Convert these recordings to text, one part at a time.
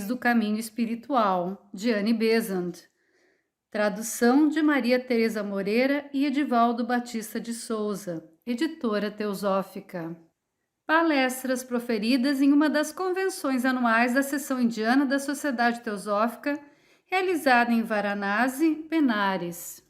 Leis do Caminho Espiritual, de Annie Besant. Tradução de Maria Tereza Moreira e Edivaldo Batista de Souza, editora teosófica. Palestras proferidas em uma das convenções anuais da Seção Indiana da Sociedade Teosófica, realizada em Varanasi, Benares.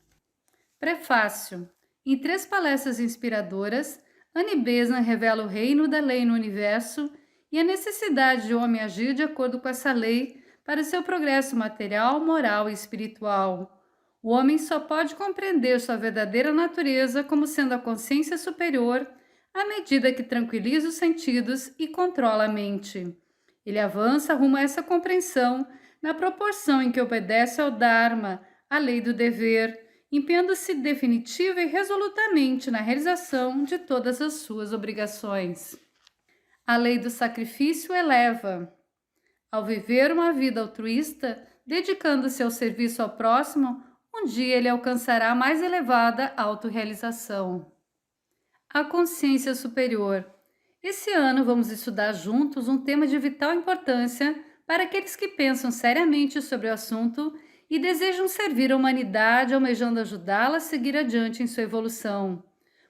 Prefácio. Em 3 palestras inspiradoras, Annie Besant revela o reino da lei no universo e a necessidade de o homem agir de acordo com essa lei para o seu progresso material, moral e espiritual. O homem só pode compreender sua verdadeira natureza como sendo a consciência superior à medida que tranquiliza os sentidos e controla a mente. Ele avança rumo a essa compreensão na proporção em que obedece ao Dharma, a lei do dever, empenhando-se definitiva e resolutamente na realização de todas as suas obrigações. A lei do sacrifício eleva. Ao viver uma vida altruísta, dedicando-se ao serviço ao próximo, um dia ele alcançará a mais elevada autorrealização. A consciência superior. Esse ano vamos estudar juntos um tema de vital importância para aqueles que pensam seriamente sobre o assunto e desejam servir a humanidade, almejando ajudá-la a seguir adiante em sua evolução.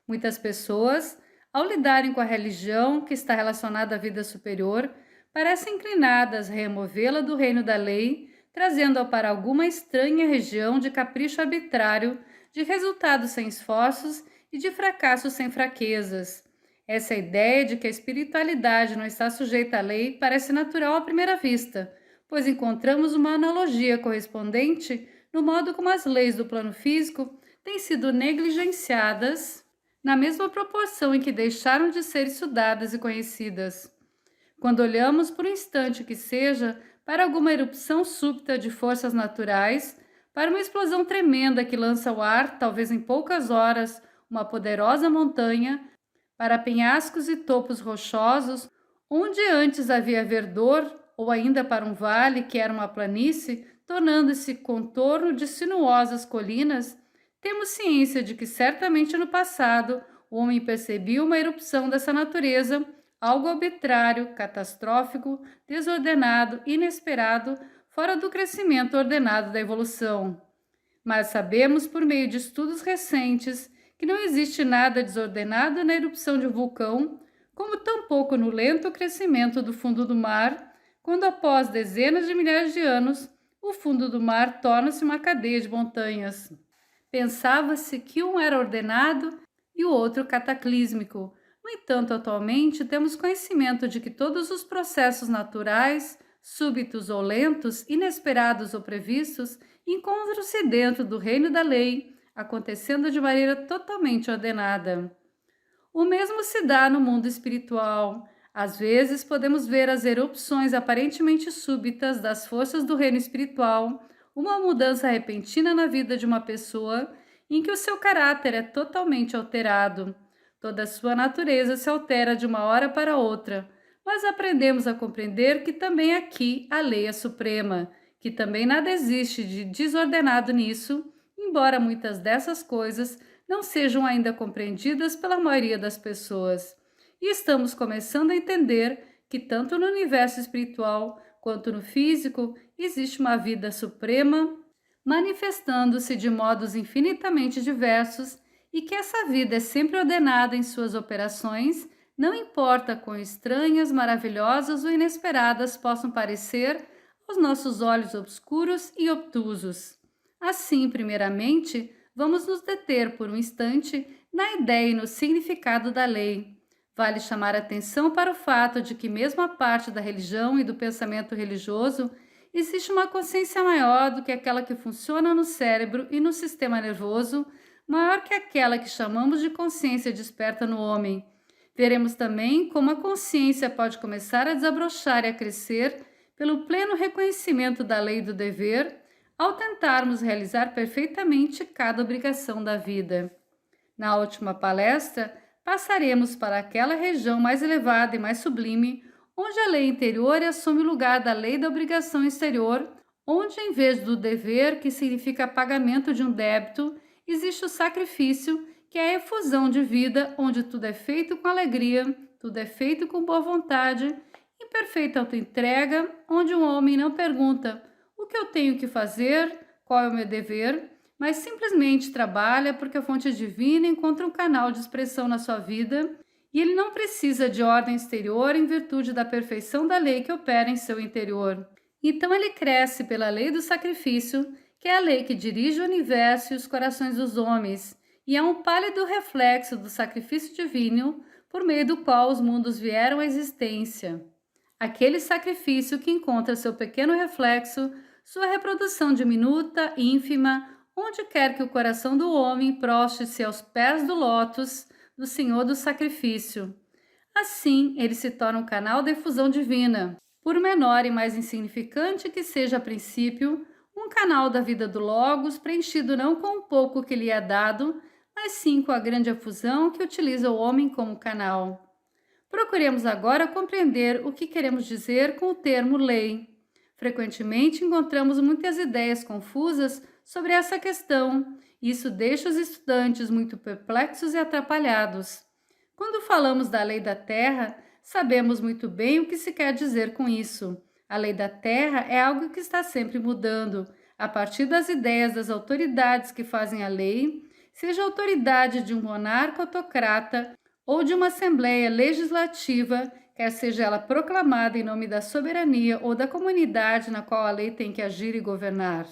Muitas pessoas, ao lidarem com a religião que está relacionada à vida superior, parecem inclinadas a removê-la do reino da lei, trazendo-a para alguma estranha região de capricho arbitrário, de resultados sem esforços e de fracassos sem fraquezas. Essa ideia de que a espiritualidade não está sujeita à lei parece natural à primeira vista, pois encontramos uma analogia correspondente no modo como as leis do plano físico têm sido negligenciadas na mesma proporção em que deixaram de ser estudadas e conhecidas. Quando olhamos por um instante que seja para alguma erupção súbita de forças naturais, para uma explosão tremenda que lança ao ar, talvez em poucas horas, uma poderosa montanha, para penhascos e topos rochosos, onde antes havia verdor, ou ainda para um vale que era uma planície, tornando-se contorno de sinuosas colinas, temos ciência de que certamente no passado o homem percebia uma erupção dessa natureza, algo arbitrário, catastrófico, desordenado, inesperado, fora do crescimento ordenado da evolução. Mas sabemos por meio de estudos recentes que não existe nada desordenado na erupção de um vulcão, como tampouco no lento crescimento do fundo do mar, quando após dezenas de milhares de anos, o fundo do mar torna-se uma cadeia de montanhas. Pensava-se que um era ordenado e o outro cataclísmico. No entanto, atualmente temos conhecimento de que todos os processos naturais, súbitos ou lentos, inesperados ou previstos, encontram-se dentro do reino da lei, acontecendo de maneira totalmente ordenada. O mesmo se dá no mundo espiritual. Às vezes podemos ver as erupções aparentemente súbitas das forças do reino espiritual, uma mudança repentina na vida de uma pessoa em que o seu caráter é totalmente alterado. Toda a sua natureza se altera de uma hora para outra, mas aprendemos a compreender que também aqui a lei é suprema, que também nada existe de desordenado nisso, embora muitas dessas coisas não sejam ainda compreendidas pela maioria das pessoas. E estamos começando a entender que tanto no universo espiritual quanto no físico existe uma vida suprema, manifestando-se de modos infinitamente diversos e que essa vida é sempre ordenada em suas operações, não importa quão estranhas, maravilhosas ou inesperadas possam parecer aos nossos olhos obscuros e obtusos. Assim, primeiramente, vamos nos deter por um instante na ideia e no significado da lei. Vale chamar atenção para o fato de que, mesmo a parte da religião e do pensamento religioso, existe uma consciência maior do que aquela que funciona no cérebro e no sistema nervoso, maior que aquela que chamamos de consciência desperta no homem. Veremos também como a consciência pode começar a desabrochar e a crescer pelo pleno reconhecimento da lei do dever, ao tentarmos realizar perfeitamente cada obrigação da vida. Na última palestra, passaremos para aquela região mais elevada e mais sublime, onde a lei interior assume o lugar da lei da obrigação exterior, onde, em vez do dever, que significa pagamento de um débito, existe o sacrifício, que é a efusão de vida, onde tudo é feito com alegria, tudo é feito com boa vontade, e perfeita autoentrega, onde um homem não pergunta o que eu tenho que fazer, qual é o meu dever, mas simplesmente trabalha porque a fonte divina encontra um canal de expressão na sua vida e ele não precisa de ordem exterior em virtude da perfeição da lei que opera em seu interior. Então ele cresce pela lei do sacrifício, que é a lei que dirige o universo e os corações dos homens, e é um pálido reflexo do sacrifício divino por meio do qual os mundos vieram à existência. Aquele sacrifício que encontra seu pequeno reflexo, sua reprodução diminuta, ínfima, onde quer que o coração do homem proste-se aos pés do lótus do Senhor do sacrifício. Assim, ele se torna um canal de efusão divina, por menor e mais insignificante que seja a princípio, um canal da vida do Logos preenchido não com o pouco que lhe é dado, mas sim com a grande efusão que utiliza o homem como canal. Procuremos agora compreender o que queremos dizer com o termo lei. Frequentemente encontramos muitas ideias confusas sobre essa questão, e isso deixa os estudantes muito perplexos e atrapalhados. Quando falamos da lei da terra, sabemos muito bem o que se quer dizer com isso. A lei da terra é algo que está sempre mudando, a partir das ideias das autoridades que fazem a lei, seja a autoridade de um monarca autocrata ou de uma assembleia legislativa, quer seja ela proclamada em nome da soberania ou da comunidade na qual a lei tem que agir e governar.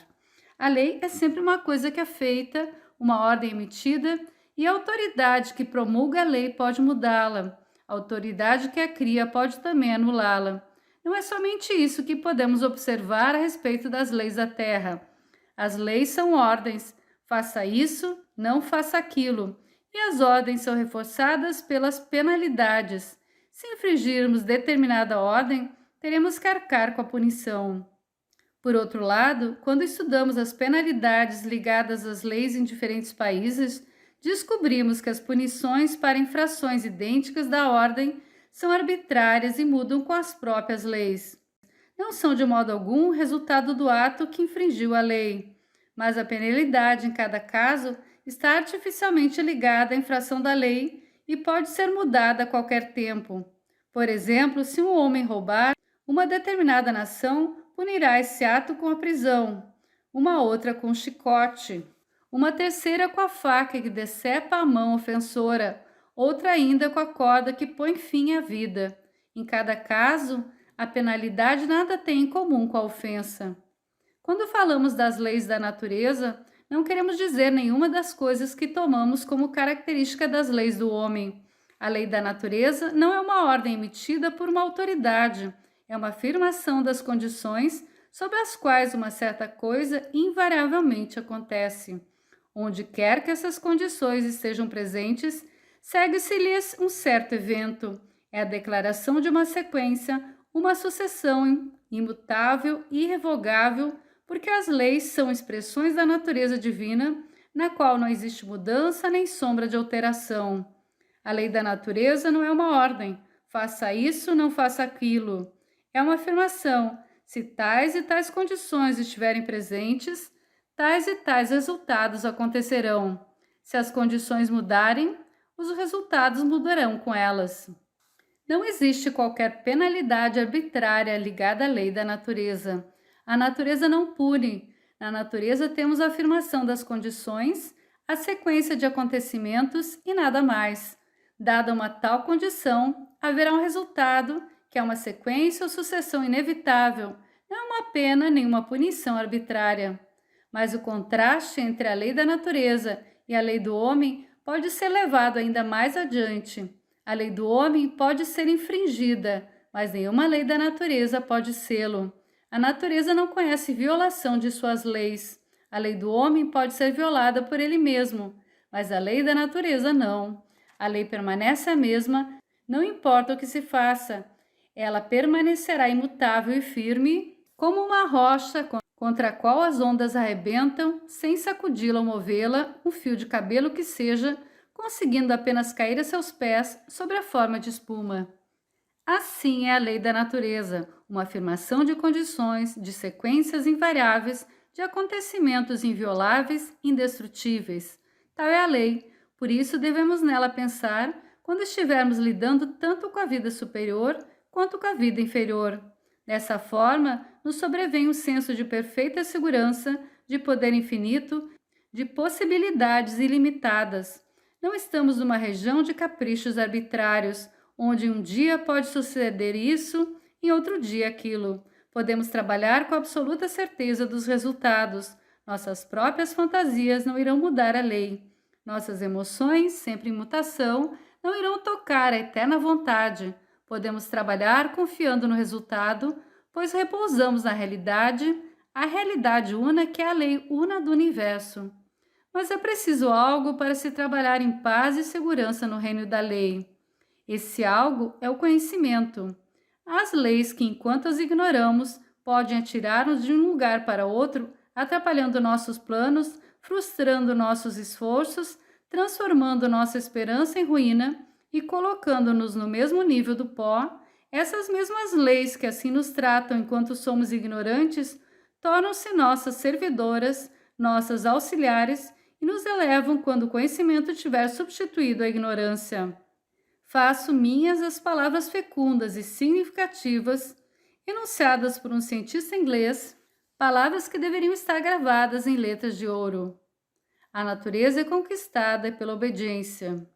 A lei é sempre uma coisa que é feita, uma ordem emitida, e a autoridade que promulga a lei pode mudá-la. A autoridade que a cria pode também anulá-la. Não é somente isso que podemos observar a respeito das leis da terra. As leis são ordens. Faça isso, não faça aquilo. E as ordens são reforçadas pelas penalidades. Se infringirmos determinada ordem, teremos que arcar com a punição. Por outro lado, quando estudamos as penalidades ligadas às leis em diferentes países, descobrimos que as punições para infrações idênticas da ordem são arbitrárias e mudam com as próprias leis. Não são de modo algum resultado do ato que infringiu a lei, mas a penalidade em cada caso está artificialmente ligada à infração da lei e pode ser mudada a qualquer tempo. Por exemplo, se um homem roubar, uma determinada nação punirá esse ato com a prisão, uma outra com o chicote, uma terceira com a faca que decepa a mão ofensora, outra ainda com a corda que põe fim à vida. Em cada caso, a penalidade nada tem em comum com a ofensa. Quando falamos das leis da natureza, não queremos dizer nenhuma das coisas que tomamos como característica das leis do homem. A lei da natureza não é uma ordem emitida por uma autoridade, é uma afirmação das condições sob as quais uma certa coisa invariavelmente acontece. Onde quer que essas condições estejam presentes, segue-se-lhes um certo evento. É a declaração de uma sequência, uma sucessão imutável e irrevogável, porque as leis são expressões da natureza divina, na qual não existe mudança nem sombra de alteração. A lei da natureza não é uma ordem, faça isso, não faça aquilo. É uma afirmação, se tais e tais condições estiverem presentes, tais e tais resultados acontecerão. Se as condições mudarem, os resultados mudarão com elas. Não existe qualquer penalidade arbitrária ligada à lei da natureza. A natureza não pune. Na natureza temos a afirmação das condições, a sequência de acontecimentos e nada mais. Dada uma tal condição, haverá um resultado, que é uma sequência ou sucessão inevitável, não é uma pena nem uma punição arbitrária. Mas o contraste entre a lei da natureza e a lei do homem pode ser levado ainda mais adiante. A lei do homem pode ser infringida, mas nenhuma lei da natureza pode sê-lo. A natureza não conhece violação de suas leis. A lei do homem pode ser violada por ele mesmo, mas a lei da natureza não. A lei permanece a mesma, não importa o que se faça. Ela permanecerá imutável e firme, como uma rocha contra a qual as ondas arrebentam, sem sacudi-la ou movê-la, um fio de cabelo que seja, conseguindo apenas cair a seus pés sobre a forma de espuma. Assim é a lei da natureza, uma afirmação de condições, de sequências invariáveis, de acontecimentos invioláveis, indestrutíveis. Tal é a lei, por isso devemos nela pensar quando estivermos lidando tanto com a vida superior quanto com a vida inferior. Dessa forma, nos sobrevém um senso de perfeita segurança, de poder infinito, de possibilidades ilimitadas. Não estamos numa região de caprichos arbitrários, onde um dia pode suceder isso e outro dia aquilo. Podemos trabalhar com absoluta certeza dos resultados. Nossas próprias fantasias não irão mudar a lei. Nossas emoções, sempre em mutação, não irão tocar a eterna vontade. Podemos trabalhar confiando no resultado, pois repousamos na realidade, a realidade una que é a lei una do universo. Mas é preciso algo para se trabalhar em paz e segurança no reino da lei. Esse algo é o conhecimento. As leis que, enquanto as ignoramos, podem atirar-nos de um lugar para outro, atrapalhando nossos planos, frustrando nossos esforços, transformando nossa esperança em ruína e colocando-nos no mesmo nível do pó. Essas mesmas leis que assim nos tratam enquanto somos ignorantes, tornam-se nossas servidoras, nossas auxiliares e nos elevam quando o conhecimento tiver substituído a ignorância. Faço minhas as palavras fecundas e significativas enunciadas por um cientista inglês, palavras que deveriam estar gravadas em letras de ouro. A natureza é conquistada pela obediência.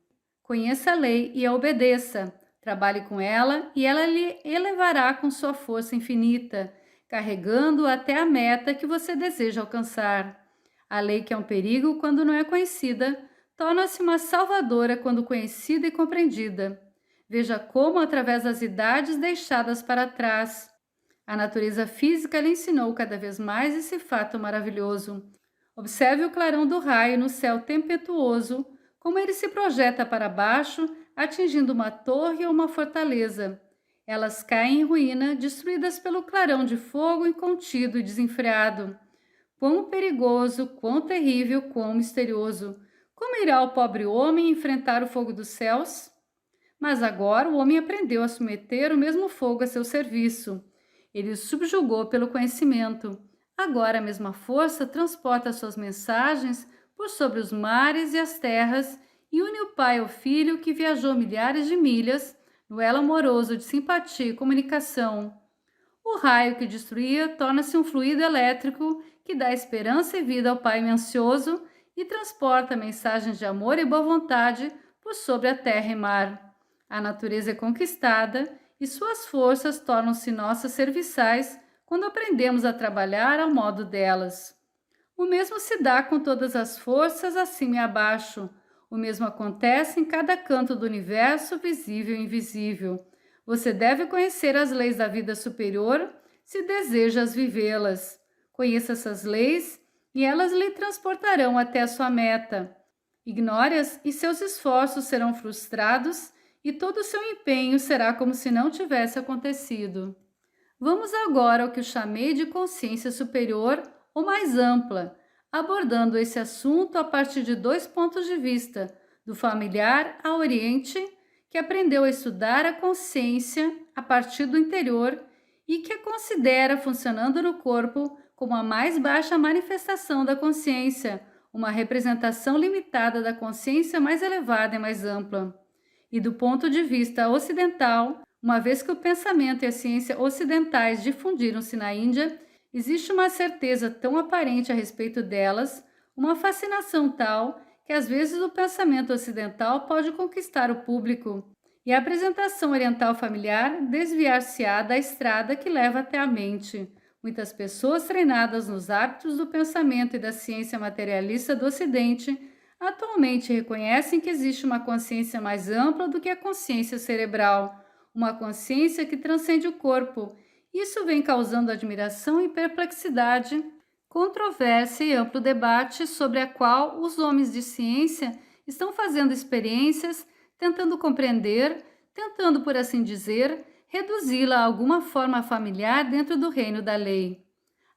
Conheça a lei e a obedeça. Trabalhe com ela e ela lhe elevará com sua força infinita, carregando-o até a meta que você deseja alcançar. A lei, que é um perigo quando não é conhecida, torna-se uma salvadora quando conhecida e compreendida. Veja como, através das idades deixadas para trás, a natureza física lhe ensinou cada vez mais esse fato maravilhoso. Observe o clarão do raio no céu tempestuoso, como ele se projeta para baixo, atingindo uma torre ou uma fortaleza. Elas caem em ruína, destruídas pelo clarão de fogo incontido e desenfreado. Quão perigoso, quão terrível, quão misterioso! Como irá o pobre homem enfrentar o fogo dos céus? Mas agora o homem aprendeu a submeter o mesmo fogo a seu serviço. Ele o subjugou pelo conhecimento. Agora a mesma força transporta suas mensagens por sobre os mares e as terras e une o pai ao filho que viajou milhares de milhas no elo amoroso de simpatia e comunicação. O raio que destruía torna-se um fluido elétrico que dá esperança e vida ao pai ansioso e transporta mensagens de amor e boa vontade por sobre a terra e mar. A natureza é conquistada e suas forças tornam-se nossas serviçais quando aprendemos a trabalhar ao modo delas. O mesmo se dá com todas as forças acima e abaixo. O mesmo acontece em cada canto do universo, visível e invisível. Você deve conhecer as leis da vida superior se desejas vivê-las. Conheça essas leis e elas lhe transportarão até a sua meta. Ignore-as e seus esforços serão frustrados e todo o seu empenho será como se não tivesse acontecido. Vamos agora ao que eu chamei de consciência superior ou mais ampla, abordando esse assunto a partir de 2 pontos de vista, do familiar ao oriente, que aprendeu a estudar a consciência a partir do interior e que a considera funcionando no corpo como a mais baixa manifestação da consciência, uma representação limitada da consciência mais elevada e mais ampla. E do ponto de vista ocidental, uma vez que o pensamento e a ciência ocidentais difundiram-se na Índia, existe uma certeza tão aparente a respeito delas, uma fascinação tal, que às vezes o pensamento ocidental pode conquistar o público e a apresentação oriental familiar desviar-se-á da estrada que leva até a mente. Muitas pessoas treinadas nos hábitos do pensamento e da ciência materialista do Ocidente atualmente reconhecem que existe uma consciência mais ampla do que a consciência cerebral, uma consciência que transcende o corpo. Isso vem causando admiração e perplexidade, controvérsia e amplo debate sobre a qual os homens de ciência estão fazendo experiências, tentando compreender, tentando, por assim dizer, reduzi-la a alguma forma familiar dentro do reino da lei.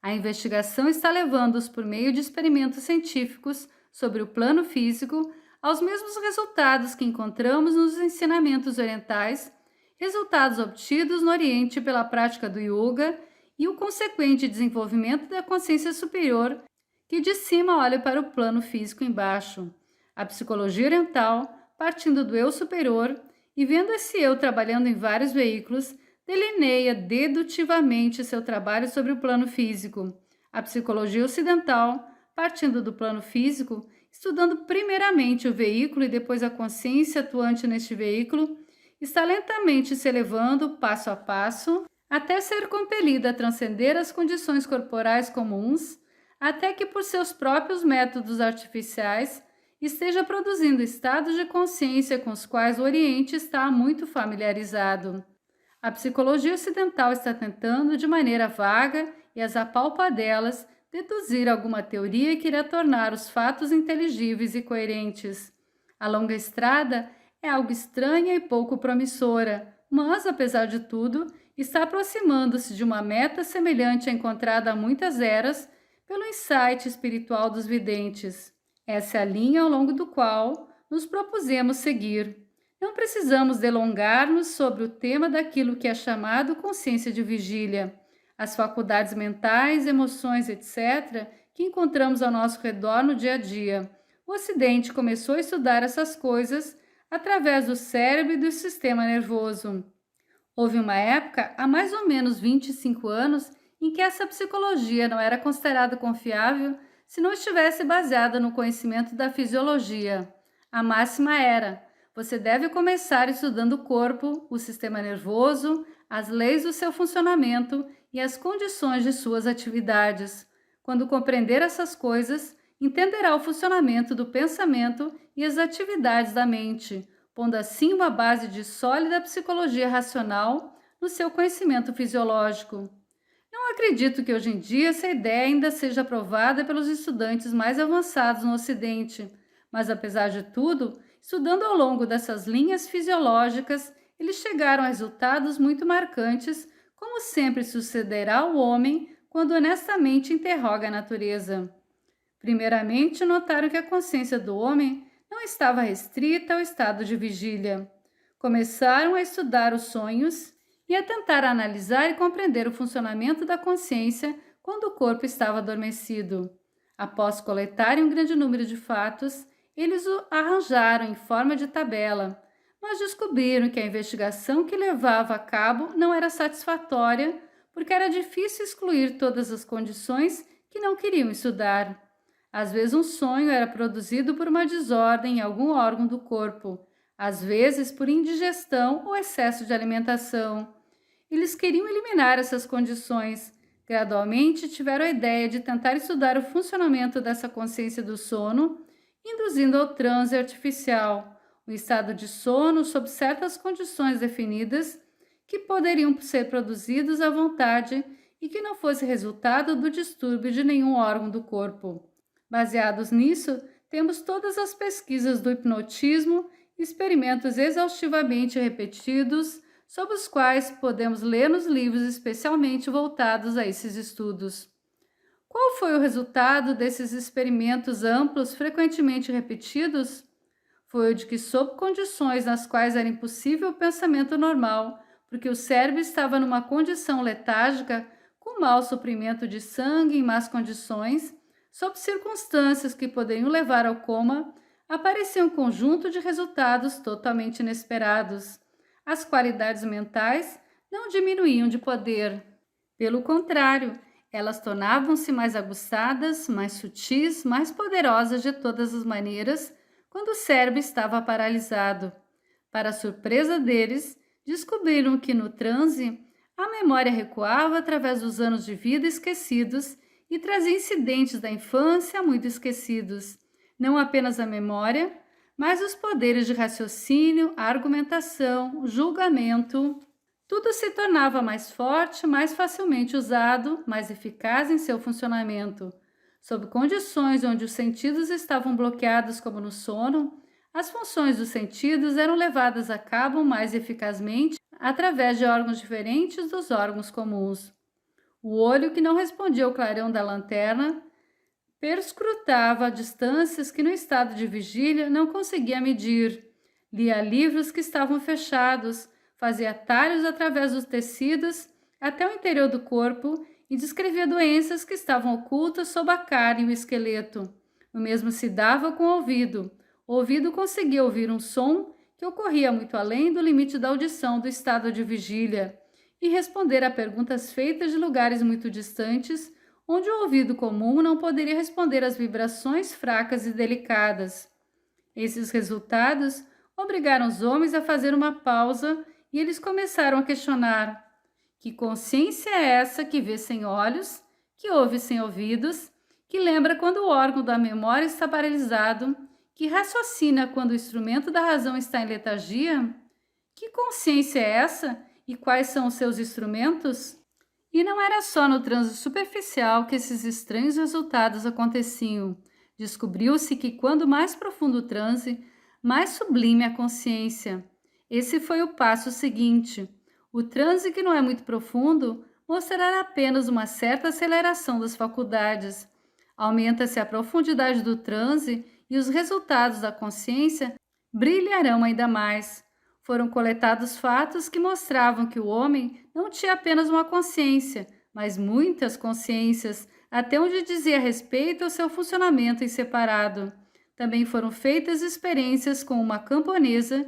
A investigação está levando-os por meio de experimentos científicos sobre o plano físico aos mesmos resultados que encontramos nos ensinamentos orientais, resultados obtidos no Oriente pela prática do yoga e o consequente desenvolvimento da consciência superior, que de cima olha para o plano físico embaixo. A psicologia oriental, partindo do eu superior e vendo esse eu trabalhando em vários veículos, delineia dedutivamente seu trabalho sobre o plano físico. A psicologia ocidental, partindo do plano físico, estudando primeiramente o veículo e depois a consciência atuante neste veículo, está lentamente se elevando, passo a passo, até ser compelida a transcender as condições corporais comuns, até que, por seus próprios métodos artificiais, esteja produzindo estados de consciência com os quais o Oriente está muito familiarizado. A psicologia ocidental está tentando, de maneira vaga e às apalpadelas, deduzir alguma teoria que irá tornar os fatos inteligíveis e coerentes. A longa estrada é algo estranha e pouco promissora, mas, apesar de tudo, está aproximando-se de uma meta semelhante à encontrada há muitas eras pelo insight espiritual dos videntes. Essa é a linha ao longo do qual nos propusemos seguir. Não precisamos delongar-nos sobre o tema daquilo que é chamado consciência de vigília. As faculdades mentais, emoções, etc., que encontramos ao nosso redor no dia a dia. O Ocidente começou a estudar essas coisas através do cérebro e do sistema nervoso. Houve uma época, há mais ou menos 25 anos, em que essa psicologia não era considerada confiável se não estivesse baseada no conhecimento da fisiologia. A máxima era: você deve começar estudando o corpo, o sistema nervoso, as leis do seu funcionamento e as condições de suas atividades. Quando compreender essas coisas, entenderá o funcionamento do pensamento e as atividades da mente, pondo assim uma base de sólida psicologia racional no seu conhecimento fisiológico. Não acredito que hoje em dia essa ideia ainda seja aprovada pelos estudantes mais avançados no Ocidente, mas apesar de tudo, estudando ao longo dessas linhas fisiológicas, eles chegaram a resultados muito marcantes, como sempre sucederá ao homem quando honestamente interroga a natureza. Primeiramente, notaram que a consciência do homem não estava restrita ao estado de vigília. Começaram a estudar os sonhos e a tentar analisar e compreender o funcionamento da consciência quando o corpo estava adormecido. Após coletarem um grande número de fatos, eles o arranjaram em forma de tabela, mas descobriram que a investigação que levava a cabo não era satisfatória, porque era difícil excluir todas as condições que não queriam estudar. Às vezes um sonho era produzido por uma desordem em algum órgão do corpo, às vezes por indigestão ou excesso de alimentação. Eles queriam eliminar essas condições. Gradualmente tiveram a ideia de tentar estudar o funcionamento dessa consciência do sono, induzindo ao transe artificial, um estado de sono sob certas condições definidas que poderiam ser produzidos à vontade e que não fosse resultado do distúrbio de nenhum órgão do corpo. Baseados nisso, temos todas as pesquisas do hipnotismo, experimentos exaustivamente repetidos, sobre os quais podemos ler nos livros especialmente voltados a esses estudos. Qual foi o resultado desses experimentos amplos, frequentemente repetidos? Foi o de que, sob condições nas quais era impossível o pensamento normal, porque o cérebro estava numa condição letárgica, com mau suprimento de sangue em más condições, sob circunstâncias que poderiam levar ao coma, aparecia um conjunto de resultados totalmente inesperados. As qualidades mentais não diminuíam de poder. Pelo contrário, elas tornavam-se mais aguçadas, mais sutis, mais poderosas de todas as maneiras quando o cérebro estava paralisado. Para a surpresa deles, descobriram que no transe a memória recuava através dos anos de vida esquecidos e trazia incidentes da infância muito esquecidos. Não apenas a memória, mas os poderes de raciocínio, argumentação, julgamento. Tudo se tornava mais forte, mais facilmente usado, mais eficaz em seu funcionamento. Sob condições onde os sentidos estavam bloqueados, como no sono, as funções dos sentidos eram levadas a cabo mais eficazmente através de órgãos diferentes dos órgãos comuns. O olho, que não respondia ao clarão da lanterna, perscrutava distâncias que no estado de vigília não conseguia medir. Lia livros que estavam fechados, fazia atalhos através dos tecidos até o interior do corpo e descrevia doenças que estavam ocultas sob a carne e o esqueleto. O mesmo se dava com o ouvido. O ouvido conseguia ouvir um som que ocorria muito além do limite da audição do estado de vigília. e responder a perguntas feitas de lugares muito distantes, onde o ouvido comum não poderia responder às vibrações fracas e delicadas. Esses resultados obrigaram os homens a fazer uma pausa e eles começaram a questionar: que consciência é essa que vê sem olhos, que ouve sem ouvidos, que lembra quando o órgão da memória está paralisado, que raciocina quando o instrumento da razão está em letargia? Que consciência é essa e quais são os seus instrumentos? E não era só no transe superficial que esses estranhos resultados aconteciam. Descobriu-se que quando mais profundo o transe, mais sublime a consciência. Esse foi o passo seguinte. O transe que não é muito profundo mostrará apenas uma certa aceleração das faculdades. Aumenta-se a profundidade do transe e os resultados da consciência brilharão ainda mais. Foram coletados fatos que mostravam que o homem não tinha apenas uma consciência, mas muitas consciências, até onde dizia respeito ao seu funcionamento em separado. Também foram feitas experiências com uma camponesa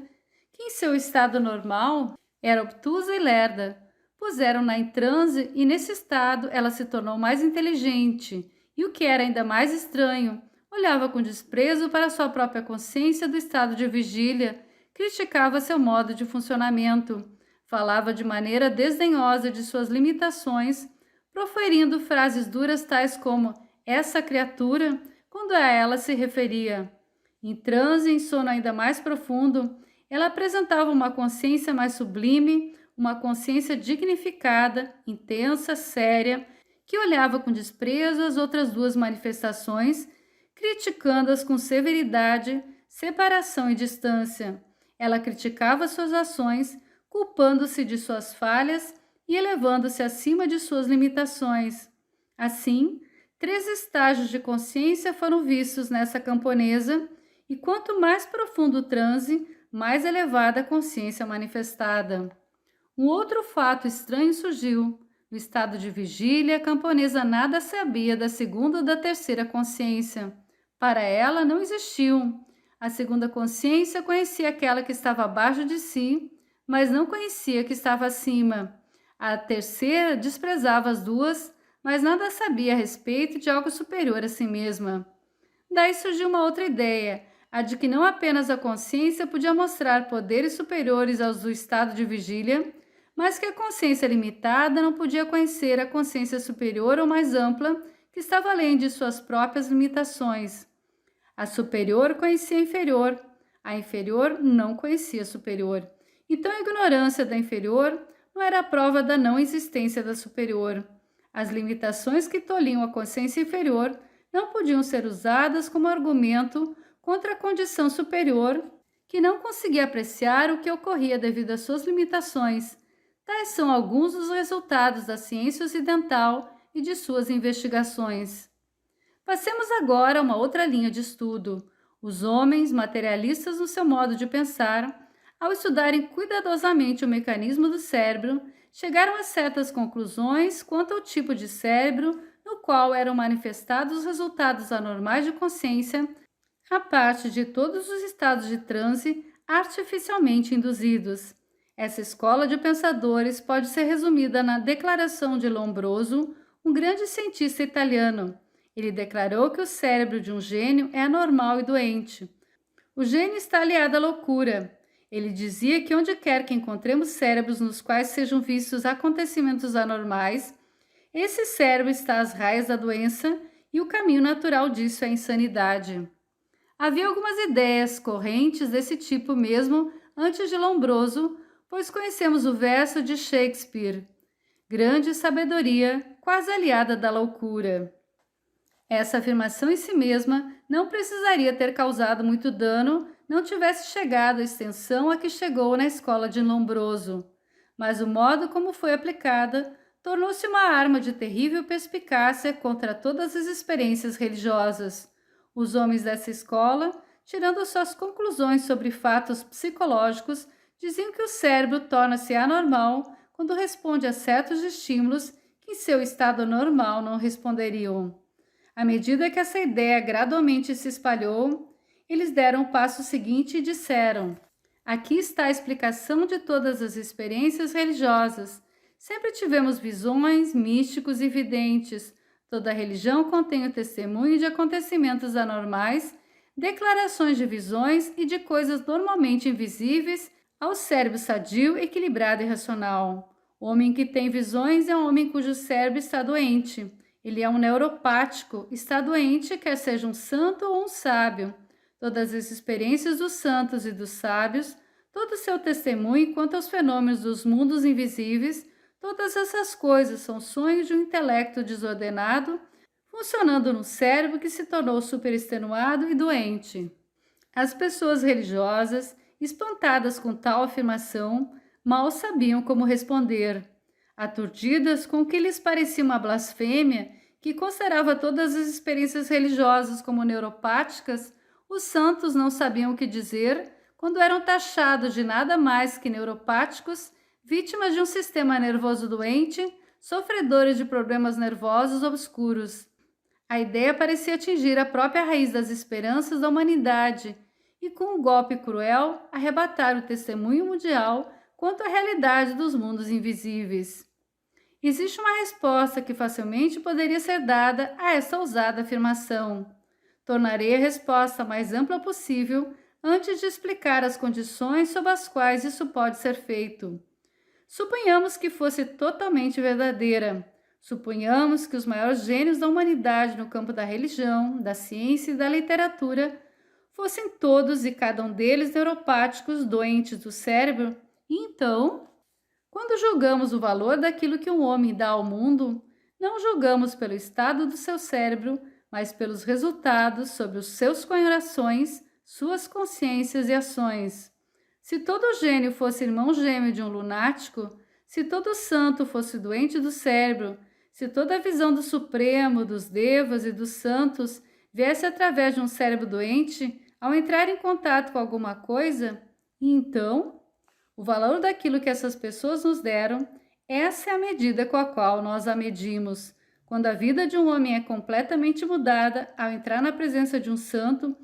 que, em seu estado normal, era obtusa e lerda. Puseram-na em transe e, nesse estado, ela se tornou mais inteligente. E o que era ainda mais estranho, olhava com desprezo para sua própria consciência do estado de vigília, criticava seu modo de funcionamento, falava de maneira desdenhosa de suas limitações, proferindo frases duras tais como essa criatura, quando a ela se referia. Em transe, em sono ainda mais profundo, ela apresentava uma consciência mais sublime, uma consciência dignificada, intensa, séria, que olhava com desprezo as outras duas manifestações, criticando-as com severidade, separação e distância. Ela criticava suas ações, culpando-se de suas falhas e elevando-se acima de suas limitações. Assim, 3 estágios de consciência foram vistos nessa camponesa, e quanto mais profundo o transe, mais elevada a consciência manifestada. Um outro fato estranho surgiu. No estado de vigília, a camponesa nada sabia da segunda ou da terceira consciência. Para ela, não existiam. A segunda consciência conhecia aquela que estava abaixo de si, mas não conhecia a que estava acima. A terceira desprezava as duas, mas nada sabia a respeito de algo superior a si mesma. Daí surgiu uma outra ideia, a de que não apenas a consciência podia mostrar poderes superiores aos do estado de vigília, mas que a consciência limitada não podia conhecer a consciência superior ou mais ampla, que estava além de suas próprias limitações. A superior conhecia a inferior, a inferior não conhecia a superior. Então a ignorância da inferior não era a prova da não existência da superior. As limitações que tolhiam a consciência inferior não podiam ser usadas como argumento contra a condição superior, que não conseguia apreciar o que ocorria devido às suas limitações. Tais são alguns dos resultados da ciência ocidental e de suas investigações. Passemos agora a uma outra linha de estudo. Os homens, materialistas no seu modo de pensar, ao estudarem cuidadosamente o mecanismo do cérebro, chegaram a certas conclusões quanto ao tipo de cérebro no qual eram manifestados os resultados anormais de consciência, a parte de todos os estados de transe artificialmente induzidos. Essa escola de pensadores pode ser resumida na declaração de Lombroso, um grande cientista italiano. Ele declarou que o cérebro de um gênio é anormal e doente. O gênio está aliado à loucura. Ele dizia que onde quer que encontremos cérebros nos quais sejam vistos acontecimentos anormais, esse cérebro está às raias da doença e o caminho natural disso é a insanidade. Havia algumas ideias correntes desse tipo mesmo antes de Lombroso, pois conhecemos o verso de Shakespeare: grande sabedoria, quase aliada da loucura. Essa afirmação em si mesma não precisaria ter causado muito dano, não tivesse chegado à extensão a que chegou na escola de Lombroso. Mas o modo como foi aplicada tornou-se uma arma de terrível perspicácia contra todas as experiências religiosas. Os homens dessa escola, tirando suas conclusões sobre fatos psicológicos, diziam que o cérebro torna-se anormal quando responde a certos estímulos que em seu estado normal não responderiam. À medida que essa ideia gradualmente se espalhou, eles deram o passo seguinte e disseram: aqui está a explicação de todas as experiências religiosas. Sempre tivemos visões, místicos e videntes. Toda religião contém o testemunho de acontecimentos anormais, declarações de visões e de coisas normalmente invisíveis ao cérebro sadio, equilibrado e racional. O homem que tem visões é um homem cujo cérebro está doente. Ele é um neuropático, está doente, quer seja um santo ou um sábio. Todas as experiências dos santos e dos sábios, todo o seu testemunho quanto aos fenômenos dos mundos invisíveis, todas essas coisas são sonhos de um intelecto desordenado, funcionando no cérebro que se tornou superextenuado e doente. As pessoas religiosas, espantadas com tal afirmação, mal sabiam como responder. Aturdidas com o que lhes parecia uma blasfêmia, que considerava todas as experiências religiosas como neuropáticas, os santos não sabiam o que dizer quando eram taxados de nada mais que neuropáticos, vítimas de um sistema nervoso doente, sofredores de problemas nervosos obscuros. A ideia parecia atingir a própria raiz das esperanças da humanidade e, com um golpe cruel, arrebatar o testemunho mundial quanto à realidade dos mundos invisíveis. Existe uma resposta que facilmente poderia ser dada a essa ousada afirmação. Tornarei a resposta mais ampla possível antes de explicar as condições sob as quais isso pode ser feito. Suponhamos que fosse totalmente verdadeira. Suponhamos que os maiores gênios da humanidade no campo da religião, da ciência e da literatura fossem todos e cada um deles neuropáticos doentes do cérebro, e então, quando julgamos o valor daquilo que um homem dá ao mundo, não julgamos pelo estado do seu cérebro, mas pelos resultados sobre os seus corações, suas consciências e ações. Se todo gênio fosse irmão gêmeo de um lunático, se todo santo fosse doente do cérebro, se toda a visão do Supremo, dos devas e dos santos viesse através de um cérebro doente, ao entrar em contato com alguma coisa, então, o valor daquilo que essas pessoas nos deram, essa é a medida com a qual nós a medimos. Quando a vida de um homem é completamente mudada ao entrar na presença de um santo,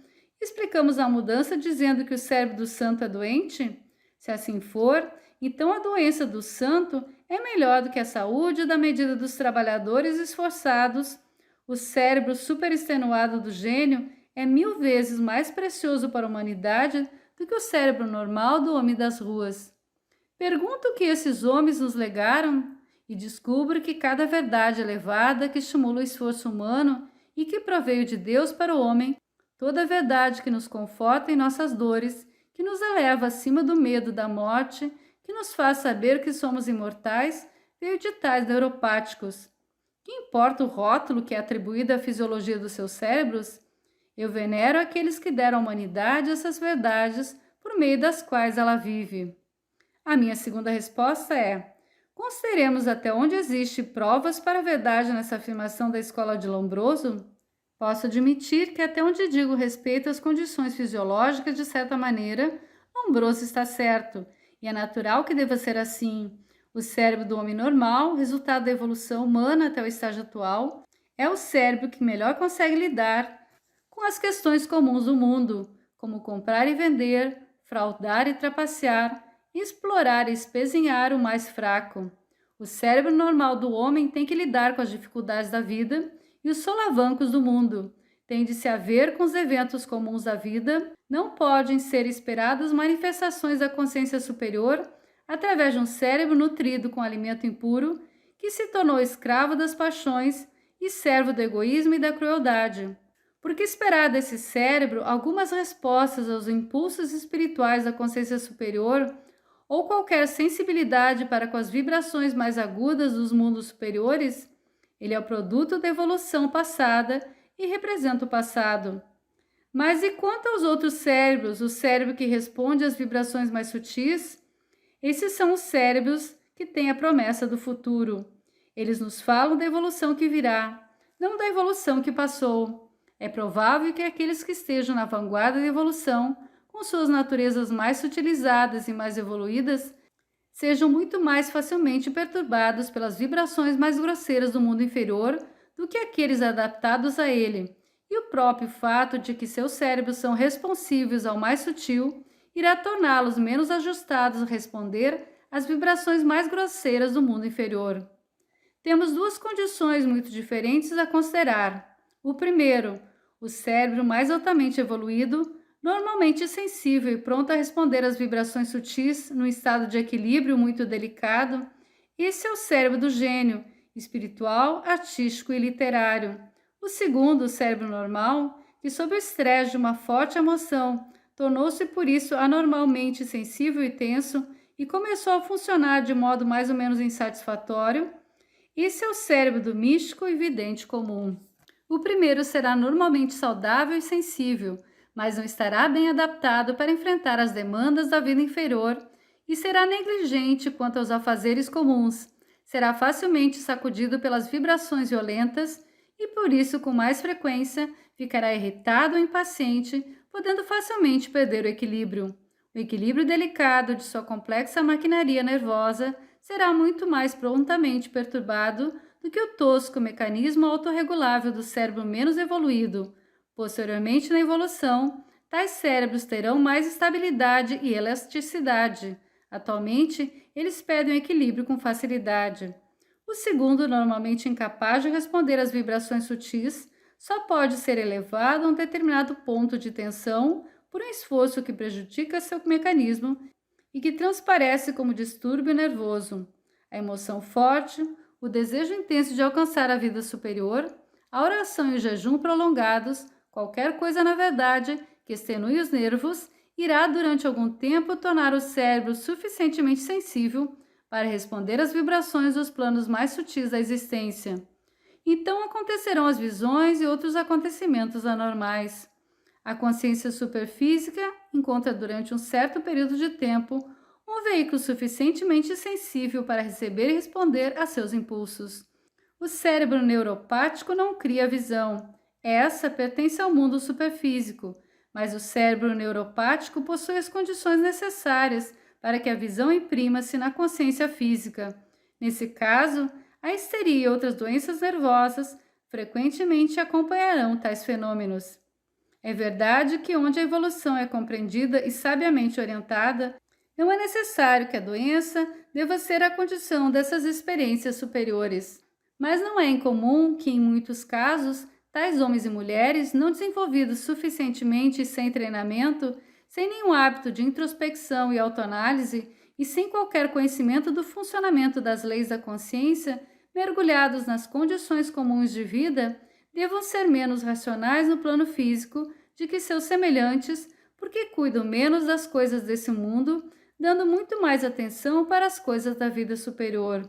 explicamos a mudança dizendo que o cérebro do santo é doente? Se assim for, então a doença do santo é melhor do que a saúde da medida dos trabalhadores esforçados. O cérebro superextenuado do gênio é 1000 vezes mais precioso para a humanidade do que o cérebro normal do homem das ruas. Pergunto o que esses homens nos legaram e descubro que cada verdade elevada que estimula o esforço humano e que proveio de Deus para o homem, toda verdade que nos conforta em nossas dores, que nos eleva acima do medo da morte, que nos faz saber que somos imortais, veio de tais neuropáticos. Que importa o rótulo que é atribuído à fisiologia dos seus cérebros? Eu venero aqueles que deram à humanidade essas verdades por meio das quais ela vive. A minha segunda resposta é: consideremos até onde existe provas para a verdade nessa afirmação da escola de Lombroso. Posso admitir que até onde digo respeito às condições fisiológicas, de certa maneira, Lombroso está certo, e é natural que deva ser assim. O cérebro do homem normal, resultado da evolução humana até o estágio atual, é o cérebro que melhor consegue lidar com as questões comuns do mundo, como comprar e vender, fraudar e trapacear, explorar e espezinhar o mais fraco. O cérebro normal do homem tem que lidar com as dificuldades da vida e os solavancos do mundo. Tem de se haver com os eventos comuns da vida, não podem ser esperadas manifestações da consciência superior através de um cérebro nutrido com alimento impuro que se tornou escravo das paixões e servo do egoísmo e da crueldade. Porque esperar desse cérebro algumas respostas aos impulsos espirituais da consciência superior ou qualquer sensibilidade para com as vibrações mais agudas dos mundos superiores, ele é o produto da evolução passada e representa o passado. Mas e quanto aos outros cérebros, o cérebro que responde às vibrações mais sutis? Esses são os cérebros que têm a promessa do futuro. Eles nos falam da evolução que virá, não da evolução que passou. É provável que aqueles que estejam na vanguarda da evolução, com suas naturezas mais sutilizadas e mais evoluídas, sejam muito mais facilmente perturbados pelas vibrações mais grosseiras do mundo inferior do que aqueles adaptados a ele, e o próprio fato de que seus cérebros são responsivos ao mais sutil irá torná-los menos ajustados a responder as vibrações mais grosseiras do mundo inferior. Temos duas condições muito diferentes a considerar. O primeiro, o cérebro mais altamente evoluído, normalmente sensível e pronto a responder às vibrações sutis num estado de equilíbrio muito delicado. Esse é o cérebro do gênio, espiritual, artístico e literário. O segundo, o cérebro normal, que sob o estresse de uma forte emoção, tornou-se por isso anormalmente sensível e tenso e começou a funcionar de modo mais ou menos insatisfatório. Esse é o cérebro do místico e vidente comum. O primeiro será normalmente saudável e sensível, mas não estará bem adaptado para enfrentar as demandas da vida inferior e será negligente quanto aos afazeres comuns. Será facilmente sacudido pelas vibrações violentas e, por isso, com mais frequência, ficará irritado ou impaciente, podendo facilmente perder o equilíbrio. O equilíbrio delicado de sua complexa maquinaria nervosa será muito mais prontamente perturbado do que o tosco mecanismo autorregulável do cérebro menos evoluído. Posteriormente, na evolução, tais cérebros terão mais estabilidade e elasticidade. Atualmente, eles perdem o equilíbrio com facilidade. O segundo, normalmente incapaz de responder às vibrações sutis, só pode ser elevado a um determinado ponto de tensão por um esforço que prejudica seu mecanismo e que transparece como distúrbio nervoso. A emoção forte, o desejo intenso de alcançar a vida superior, a oração e o jejum prolongados, qualquer coisa na verdade que extenue os nervos, irá durante algum tempo tornar o cérebro suficientemente sensível para responder às vibrações dos planos mais sutis da existência. Então acontecerão as visões e outros acontecimentos anormais. A consciência superfísica encontra durante um certo período de tempo um veículo suficientemente sensível para receber e responder a seus impulsos. O cérebro neuropático não cria a visão. Essa pertence ao mundo superfísico, mas o cérebro neuropático possui as condições necessárias para que a visão imprima-se na consciência física. Nesse caso, a histeria e outras doenças nervosas frequentemente acompanharão tais fenômenos. É verdade que onde a evolução é compreendida e sabiamente orientada, não é necessário que a doença deva ser a condição dessas experiências superiores. Mas não é incomum que, em muitos casos, tais homens e mulheres, não desenvolvidos suficientemente e sem treinamento, sem nenhum hábito de introspecção e autoanálise e sem qualquer conhecimento do funcionamento das leis da consciência, mergulhados nas condições comuns de vida, devam ser menos racionais no plano físico de que seus semelhantes, porque cuidam menos das coisas desse mundo, dando muito mais atenção para as coisas da vida superior.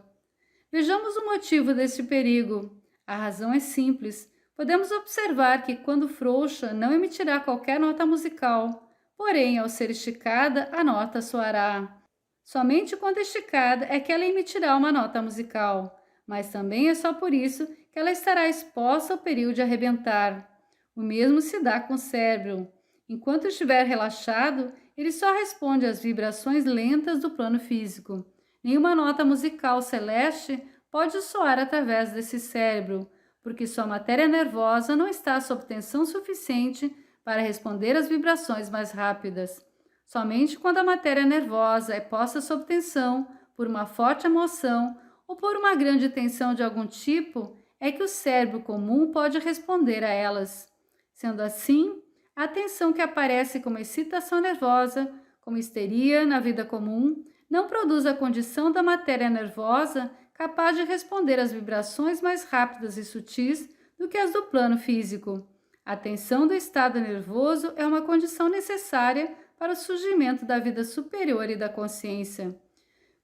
Vejamos o motivo deste perigo. A razão é simples. Podemos observar que, quando frouxa, não emitirá qualquer nota musical, porém, ao ser esticada, a nota soará. Somente quando esticada é que ela emitirá uma nota musical, mas também é só por isso que ela estará exposta ao perigo de arrebentar. O mesmo se dá com o cérebro. Enquanto estiver relaxado, ele só responde às vibrações lentas do plano físico. Nenhuma nota musical celeste pode soar através desse cérebro, porque sua matéria nervosa não está sob tensão suficiente para responder às vibrações mais rápidas. Somente quando a matéria nervosa é posta sob tensão por uma forte emoção ou por uma grande tensão de algum tipo é que o cérebro comum pode responder a elas. Sendo assim, a tensão que aparece como excitação nervosa, como histeria na vida comum, não produz a condição da matéria nervosa capaz de responder às vibrações mais rápidas e sutis do que as do plano físico. A tensão do estado nervoso é uma condição necessária para o surgimento da vida superior e da consciência.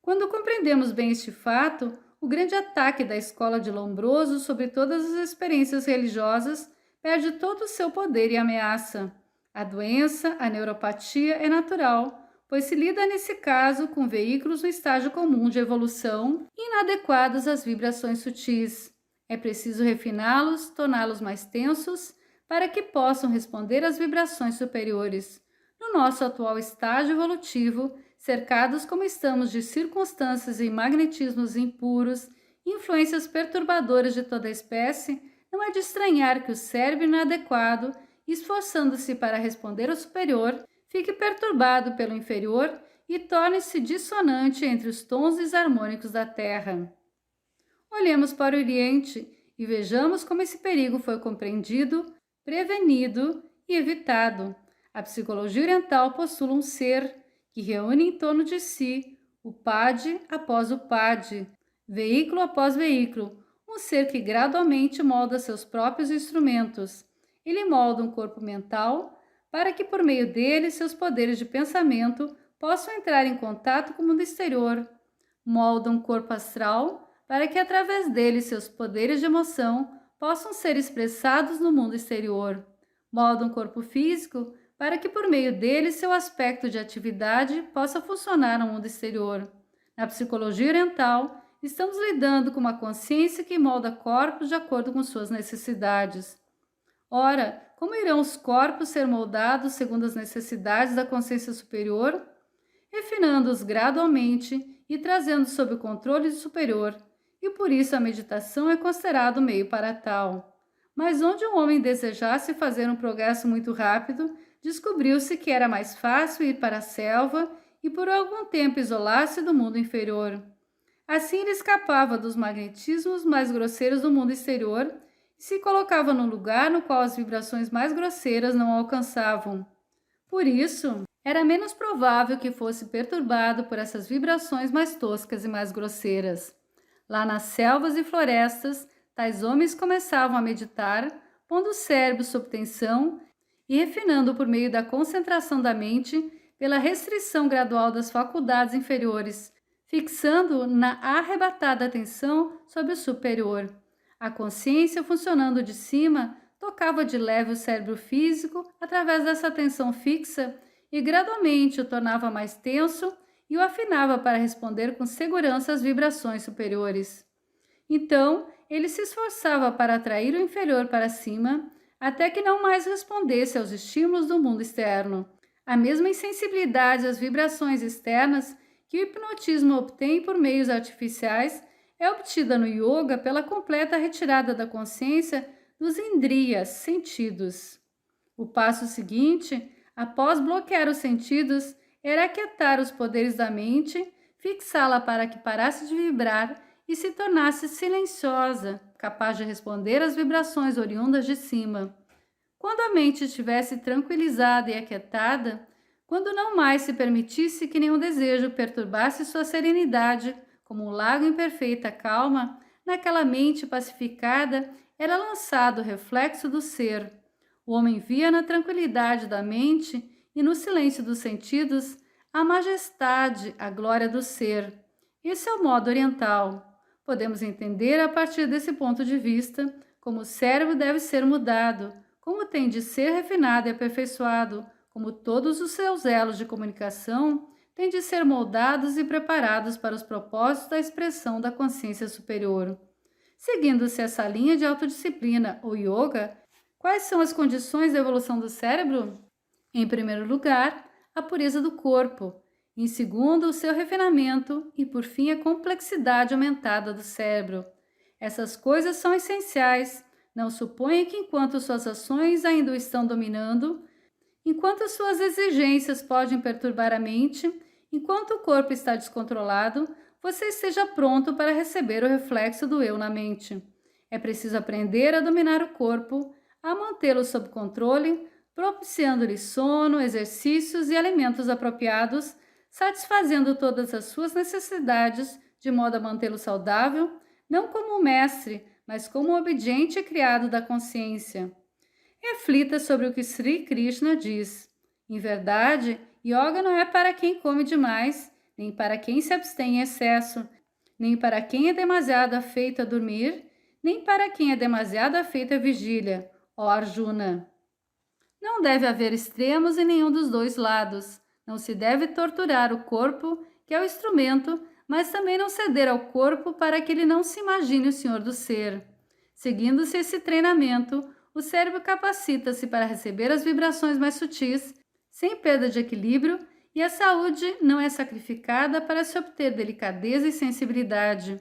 Quando compreendemos bem este fato, o grande ataque da escola de Lombroso sobre todas as experiências religiosas perde todo o seu poder e ameaça. A doença, a neuropatia, é natural, pois se lida nesse caso com veículos no estágio comum de evolução inadequados às vibrações sutis. É preciso refiná-los, torná-los mais tensos, para que possam responder às vibrações superiores. No nosso atual estágio evolutivo, cercados como estamos de circunstâncias e magnetismos impuros, influências perturbadoras de toda a espécie, não é de estranhar que o cérebro inadequado, esforçando-se para responder ao superior, fique perturbado pelo inferior e torne-se dissonante entre os tons desarmônicos da Terra. Olhemos para o Oriente e vejamos como esse perigo foi compreendido, prevenido e evitado. A psicologia oriental postula um ser que reúne em torno de si o PAD após o PAD, veículo após veículo, um ser que gradualmente molda seus próprios instrumentos. Ele molda um corpo mental para que, por meio dele, seus poderes de pensamento possam entrar em contato com o mundo exterior. Molda um corpo astral para que, através dele, seus poderes de emoção possam ser expressados no mundo exterior. Molda um corpo físico para que, por meio dele, seu aspecto de atividade possa funcionar no mundo exterior. Na psicologia oriental, estamos lidando com uma consciência que molda corpos de acordo com suas necessidades. Ora, como irão os corpos ser moldados segundo as necessidades da consciência superior? Refinando-os gradualmente e trazendo sob o controle do superior, e por isso a meditação é considerado meio para tal. Mas onde um homem desejasse fazer um progresso muito rápido, descobriu-se que era mais fácil ir para a selva e por algum tempo isolar-se do mundo inferior. Assim ele escapava dos magnetismos mais grosseiros do mundo exterior e se colocava num lugar no qual as vibrações mais grosseiras não o alcançavam. Por isso, era menos provável que fosse perturbado por essas vibrações mais toscas e mais grosseiras. Lá nas selvas e florestas, tais homens começavam a meditar, pondo o cérebro sob tensão e refinando por meio da concentração da mente pela restrição gradual das faculdades inferiores, fixando na arrebatada atenção sobre o superior. A consciência, funcionando de cima, tocava de leve o cérebro físico através dessa atenção fixa e gradualmente o tornava mais tenso e o afinava para responder com segurança às vibrações superiores. Então, ele se esforçava para atrair o inferior para cima, até que não mais respondesse aos estímulos do mundo externo. A mesma insensibilidade às vibrações externas que o hipnotismo obtém por meios artificiais é obtida no yoga pela completa retirada da consciência dos indriyas, sentidos. O passo seguinte, após bloquear os sentidos, era aquietar os poderes da mente, fixá-la para que parasse de vibrar e se tornasse silenciosa, capaz de responder às vibrações oriundas de cima. Quando a mente estivesse tranquilizada e aquietada, quando não mais se permitisse que nenhum desejo perturbasse sua serenidade, como um lago em perfeita calma, naquela mente pacificada era lançado o reflexo do ser. O homem via na tranquilidade da mente e no silêncio dos sentidos a majestade, a glória do ser. Esse é o modo oriental. Podemos entender a partir desse ponto de vista como o cérebro deve ser mudado, como tem de ser refinado e aperfeiçoado, como todos os seus elos de comunicação têm de ser moldados e preparados para os propósitos da expressão da consciência superior. Seguindo-se essa linha de autodisciplina ou yoga, quais são as condições da evolução do cérebro? Em primeiro lugar, a pureza do corpo. Em segundo, o seu refinamento e, por fim, a complexidade aumentada do cérebro. Essas coisas são essenciais. Não suponha que enquanto suas ações ainda o estão dominando, enquanto suas exigências podem perturbar a mente, enquanto o corpo está descontrolado, você esteja pronto para receber o reflexo do eu na mente. É preciso aprender a dominar o corpo, a mantê-lo sob controle, propiciando-lhe sono, exercícios e alimentos apropriados, satisfazendo todas as suas necessidades de modo a mantê-lo saudável, não como um mestre, mas como um obediente criado da consciência. Reflita sobre o que Sri Krishna diz. Em verdade, yoga não é para quem come demais, nem para quem se abstém em excesso, nem para quem é demasiado afeito a dormir, nem para quem é demasiado afeito à vigília, ó Arjuna. Não deve haver extremos em nenhum dos dois lados. Não se deve torturar o corpo, que é o instrumento, mas também não ceder ao corpo para que ele não se imagine o senhor do ser. Seguindo-se esse treinamento, o cérebro capacita-se para receber as vibrações mais sutis, sem perda de equilíbrio, e a saúde não é sacrificada para se obter delicadeza e sensibilidade.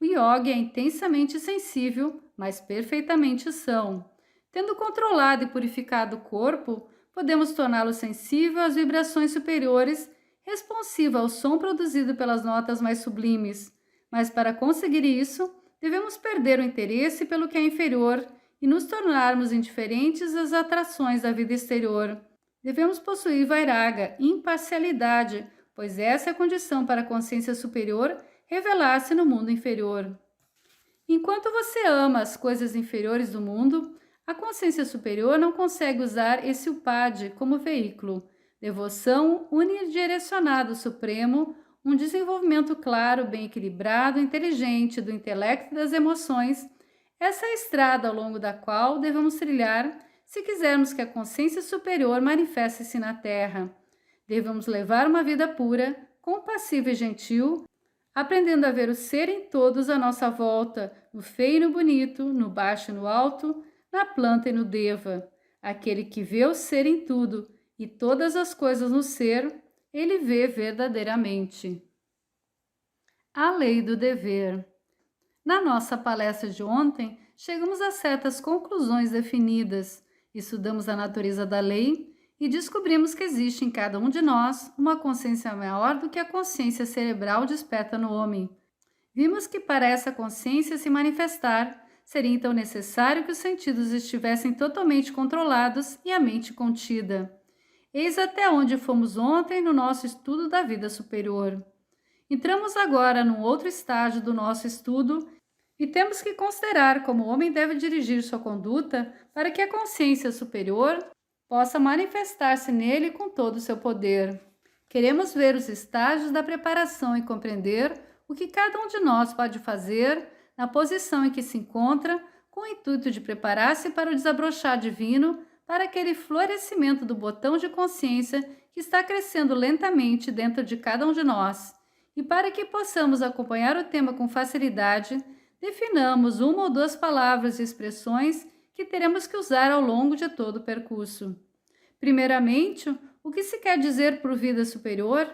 O yoga é intensamente sensível, mas perfeitamente são. Tendo controlado e purificado o corpo, podemos torná-lo sensível às vibrações superiores, responsiva ao som produzido pelas notas mais sublimes. Mas para conseguir isso, devemos perder o interesse pelo que é inferior e nos tornarmos indiferentes às atrações da vida exterior. Devemos possuir vairaga, imparcialidade, pois essa é a condição para a consciência superior revelar-se no mundo inferior. Enquanto você ama as coisas inferiores do mundo, a consciência superior não consegue usar esse upad como veículo. Devoção unidirecionada ao Supremo, um desenvolvimento claro, bem equilibrado, inteligente do intelecto e das emoções, essa é a estrada ao longo da qual devemos trilhar se quisermos que a consciência superior manifeste-se na Terra. Devemos levar uma vida pura, compassiva e gentil, aprendendo a ver o ser em todos à nossa volta, no feio e no bonito, no baixo e no alto, na planta e no deva. Aquele que vê o ser em tudo e todas as coisas no ser, ele vê verdadeiramente. A lei do dever. Na nossa palestra de ontem, chegamos a certas conclusões definidas. Estudamos a natureza da lei e descobrimos que existe em cada um de nós uma consciência maior do que a consciência cerebral desperta no homem. Vimos que para essa consciência se manifestar, seria então necessário que os sentidos estivessem totalmente controlados e a mente contida. Eis até onde fomos ontem no nosso estudo da vida superior. Entramos agora num outro estágio do nosso estudo e temos que considerar como o homem deve dirigir sua conduta para que a consciência superior possa manifestar-se nele com todo o seu poder. Queremos ver os estágios da preparação e compreender o que cada um de nós pode fazer na posição em que se encontra, com o intuito de preparar-se para o desabrochar divino, para aquele florescimento do botão de consciência que está crescendo lentamente dentro de cada um de nós. E para que possamos acompanhar o tema com facilidade, definamos uma ou duas palavras e expressões que teremos que usar ao longo de todo o percurso. Primeiramente, o que se quer dizer por vida superior?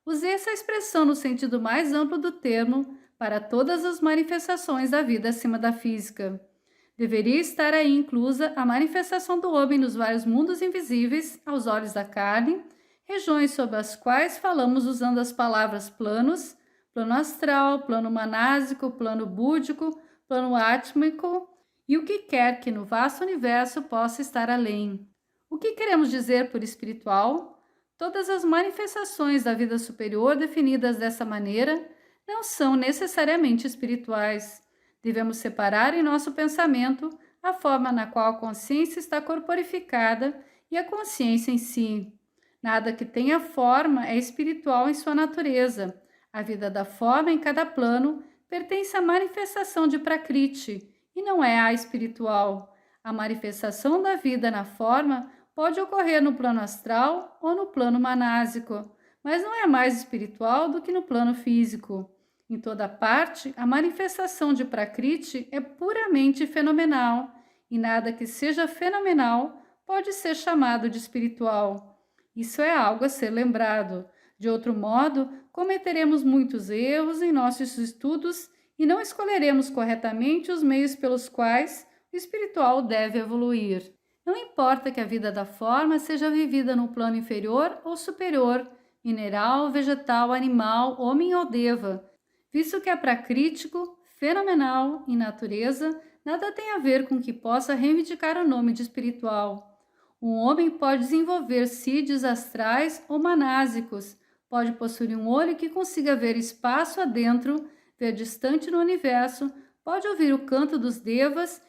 Usei essa expressão no sentido mais amplo do termo para todas as manifestações da vida acima da física. Deveria estar aí inclusa a manifestação do homem nos vários mundos invisíveis aos olhos da carne, regiões sobre as quais falamos usando as palavras planos, plano astral, plano manásico, plano búdico, plano átmico e o que quer que no vasto universo possa estar além. O que queremos dizer por espiritual? Todas as manifestações da vida superior definidas dessa maneira não são necessariamente espirituais. Devemos separar em nosso pensamento a forma na qual a consciência está corporificada e a consciência em si. Nada que tenha forma é espiritual em sua natureza. A vida da forma em cada plano pertence à manifestação de Prakriti e não é a espiritual. A manifestação da vida na forma pode ocorrer no plano astral ou no plano manásico, mas não é mais espiritual do que no plano físico. Em toda parte, a manifestação de Prakriti é puramente fenomenal, e nada que seja fenomenal pode ser chamado de espiritual. Isso é algo a ser lembrado. De outro modo, cometeremos muitos erros em nossos estudos e não escolheremos corretamente os meios pelos quais o espiritual deve evoluir. Não importa que a vida da forma seja vivida no plano inferior ou superior, mineral, vegetal, animal, homem ou deva, visto que é pracrítico, fenomenal, em natureza, nada tem a ver com que possa reivindicar o nome de espiritual. Um homem pode desenvolver siddhis astrais ou manásicos, pode possuir um olho que consiga ver espaço adentro, ver distante no universo, pode ouvir o canto dos devas